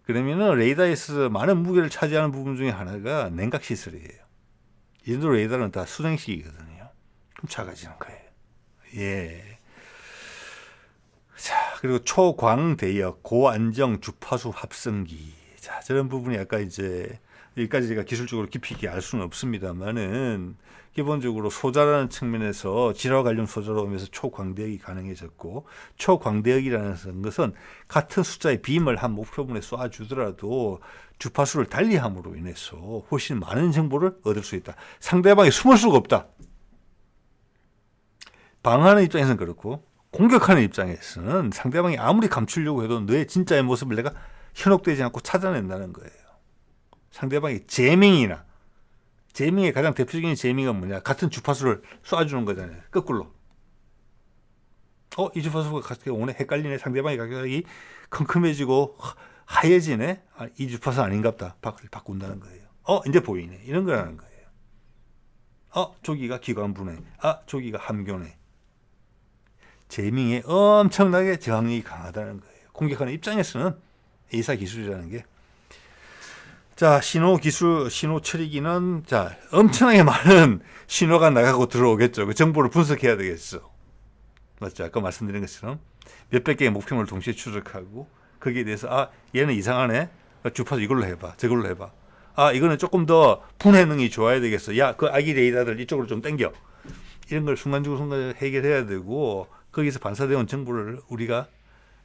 그러면은 레이더에서 많은 무게를 차지하는 부분 중에 하나가 냉각 시설이에요. 이 정도 레이더는 다 수냉식이거든요. 그럼 작아지는 거예요. 예. 자, 그리고 초광대역, 고안정 주파수 합성기. 자, 저런 부분이 아까 이제 여기까지 제가 기술적으로 깊이 있게 알 수는 없습니다만은 기본적으로 소자라는 측면에서 질화 관련 소자로 오면서 초광대역이 가능해졌고, 초광대역이라는 것은 같은 숫자의 빔을 한 목표분에 쏴주더라도 주파수를 달리함으로 인해서 훨씬 많은 정보를 얻을 수 있다. 상대방이 숨을 수가 없다. 방어하는 입장에서는 그렇고, 공격하는 입장에서는 상대방이 아무리 감추려고 해도 너의 진짜의 모습을 내가 현혹되지 않고 찾아낸다는 거예요. 상대방이 제밍의 가장 대표적인 제밍은 뭐냐? 같은 주파수를 쏴주는 거잖아요. 거꾸로. 이 주파수가 갑자기 오네? 헷갈리네? 상대방이 갑자기 컴컴해지고 하얘지네? 이 주파수 아닌갑다. 바꾼다는 거예요. 이제 보이네. 이런 거라는 거예요. 저기가 기관부네. 저기가 함교네. 제밍에 엄청나게 저항력이 강하다는 거예요. 공격하는 입장에서는 A사 기술이라는 게. 자, 신호 기술, 신호 처리기는, 자, 엄청나게 많은 신호가 나가고 들어오겠죠. 그 정보를 분석해야 되겠어. 맞죠? 아까 말씀드린 것처럼 몇백 개의 목표물을 동시에 추적하고, 거기에 대해서, 얘는 이상하네. 주파수 이걸로 해봐. 저걸로 해봐. 이거는 조금 더 분해능이 좋아야 되겠어. 야, 그 아기 레이더들 이쪽으로 좀 당겨. 이런 걸 순간적으로 해결해야 되고, 거기서 반사되는 정보를 우리가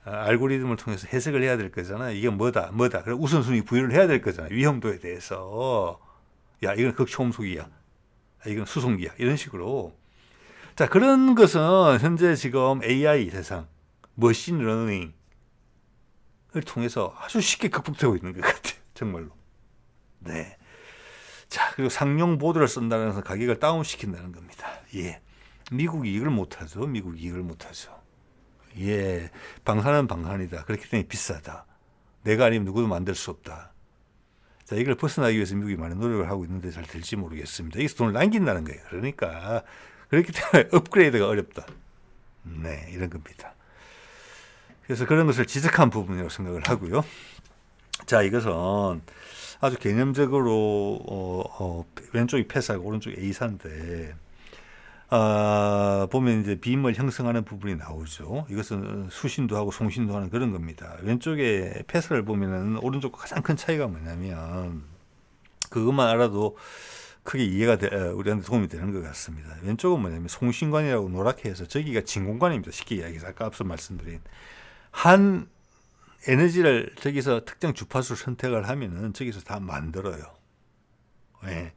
알고리즘을 통해서 해석을 해야 될 거잖아요. 이게 뭐다. 그래서 우선순위 부여를 해야 될 거잖아요. 위험도에 대해서. 야, 이건 극초음속이야. 이건 수송기야. 이런 식으로. 자, 그런 것은 현재 지금 AI 세상, 머신 러닝을 통해서 아주 쉽게 극복되고 있는 것 같아요. 정말로. 네. 자, 그리고 상용 보드를 쓴다는 것은 가격을 다운시킨다는 겁니다. 예. 미국이 이걸 못하죠. 예, 방산은 방산이다. 그렇기 때문에 비싸다. 내가 아니면 누구도 만들 수 없다. 자, 이걸 벗어나기 위해서 미국이 많은 노력을 하고 있는데 잘 될지 모르겠습니다. 여기서 돈을 남긴다는 거예요. 그러니까 그렇기 때문에 업그레이드가 어렵다. 네, 이런 겁니다. 그래서 그런 것을 지적한 부분이라고 생각을 하고요. 자, 이것은 아주 개념적으로 왼쪽이 폐사고 오른쪽이 A사인데, 보면 이제 빔을 형성하는 부분이 나오죠. 이것은 수신도 하고 송신도 하는 그런 겁니다. 왼쪽에 폐사를 보면은 오른쪽과 가장 큰 차이가 뭐냐면, 그것만 알아도 크게 우리한테 도움이 되는 것 같습니다. 왼쪽은 뭐냐면 송신관이라고 노랗게 해서 저기가 진공관입니다. 쉽게 이야기해서 아까 앞서 말씀드린 한 에너지를 저기서 특정 주파수를 선택을 하면은 저기서 다 만들어요. 네.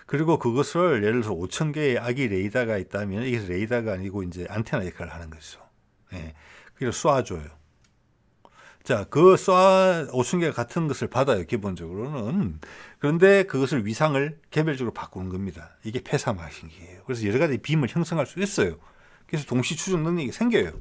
그리고 그것을 예를 들어서 5,000개의 아기 레이더가 있다면 이게 레이더가 아니고 이제 안테나 역할을 하는 거죠. 예. 그래서 쏴줘요. 자, 5,000개가 같은 것을 받아요, 기본적으로는. 그런데 그것을 위상을 개별적으로 바꾸는 겁니다. 이게 폐사 방식이에요. 그래서 여러 가지 빔을 형성할 수 있어요. 그래서 동시 추적 능력이 생겨요.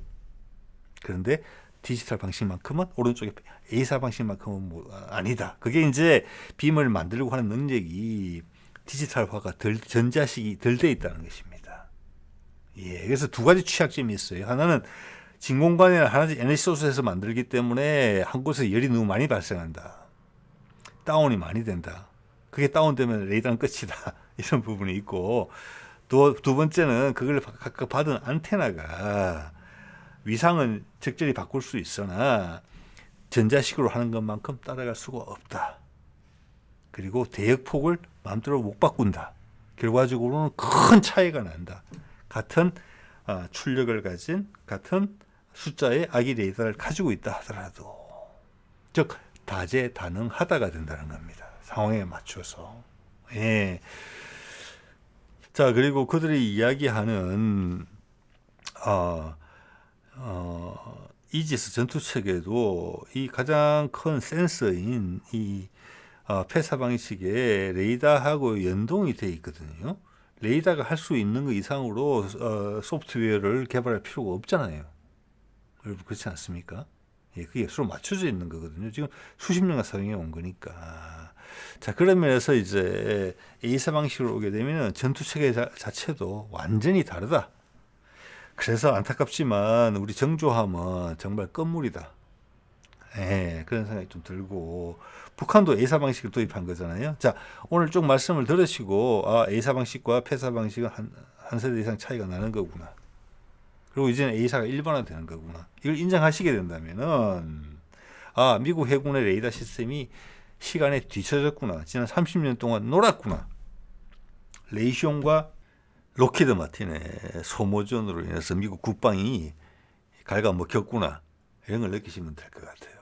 그런데 디지털 방식만큼은 오른쪽에 A사 방식만큼은 아니다. 그게 이제 빔을 만들고 하는 능력이 디지털화가 전자식이 덜 돼 있다는 것입니다. 예, 그래서 두 가지 취약점이 있어요. 하나는 진공관이나 하나씩 에너지 소스에서 만들기 때문에 한 곳에 열이 너무 많이 발생한다. 다운이 많이 된다. 그게 다운되면 레이더는 끝이다. 이런 부분이 있고, 두 번째는 그걸 각각 받은 안테나가 위상은 적절히 바꿀 수 있으나 전자식으로 하는 것만큼 따라갈 수가 없다. 그리고 대역폭을 마음대로 못 바꾼다. 결과적으로는 큰 차이가 난다. 같은 출력을 가진 같은 숫자의 아기 레이더를 가지고 있다 하더라도, 즉 다재다능하다가 된다는 겁니다. 상황에 맞춰서. 예. 자, 그리고 그들이 이야기하는 이지스 전투체계도 이 가장 큰 센서인 이 폐사 방식에 레이더하고 연동이 되어 있거든요. 레이더가 할 수 있는 것 이상으로 소프트웨어를 개발할 필요가 없잖아요. 여러분 그렇지 않습니까? 예, 그게 서로 맞춰져 있는 거거든요. 지금 수십 년간 사용해 온 거니까. 자, 그런 면에서 이제 A사 방식으로 오게 되면 전투 체계 자체도 완전히 다르다. 그래서 안타깝지만 우리 정조함은 정말 끝물이다. 예, 그런 생각이 좀 들고, 북한도 A사 방식을 도입한 거잖아요. 자, 오늘 쭉 말씀을 들으시고, A사 방식과 폐사 방식은 한 세대 이상 차이가 나는 거구나. 그리고 이제는 A사가 일반화 되는 거구나. 이걸 인정하시게 된다면은, 미국 해군의 레이더 시스템이 시간에 뒤처졌구나. 지난 30년 동안 놀았구나. 레이숑과 로키드 마틴의 소모전으로 인해서 미국 국방이 갉아먹혔구나. 이런 걸 느끼시면 될 것 같아요.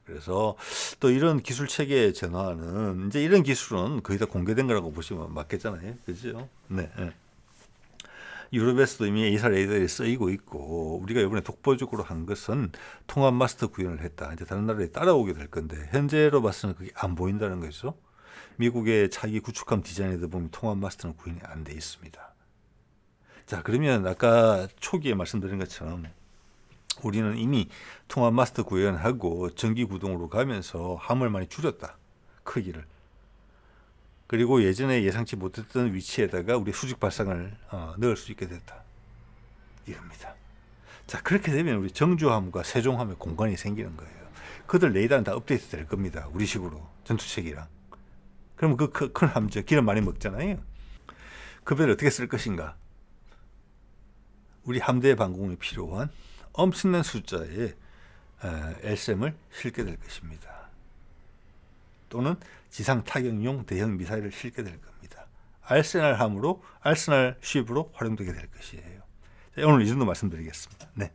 그래서 또 이런 기술 체계 전환은 이제 이런 기술은 거의 다 공개된 거라고 보시면 맞겠잖아요. 그죠? 네. 유럽에서도 이미 A사 레이더들이 쓰이고 있고, 우리가 이번에 독보적으로 한 것은 통합 마스터 구현을 했다. 이제 다른 나라에 따라오게 될 건데, 현재로 봐서는 그게 안 보인다는 거죠. 미국의 차기 구축함 디자인에도 보면 통합 마스터는 구현이 안 돼 있습니다. 자, 그러면 아까 초기에 말씀드린 것처럼 우리는 이미 통합 마스터 구현하고 전기 구동으로 가면서 함을 많이 줄였다. 크기를. 그리고 예전에 예상치 못했던 위치에다가 우리 수직 발상을 넣을 수 있게 됐다. 이겁니다. 자, 그렇게 되면 우리 정주함과 세종함의 공간이 생기는 거예요. 그들 레이더는 다 업데이트 될 겁니다. 우리식으로 전투체계랑. 그러면 그 큰 함정 기름 많이 먹잖아요. 그 배를 어떻게 쓸 것인가? 우리 함대 방공에 필요한 엄청난 숫자의 LSM을 실게 될 것입니다. 또는 지상 타격용 대형 미사일을 실게 될 겁니다. 알세날 함으로, 알세날 쉽으로 활용되게 될 것이에요. 자, 오늘 이 정도 말씀드리겠습니다. 네.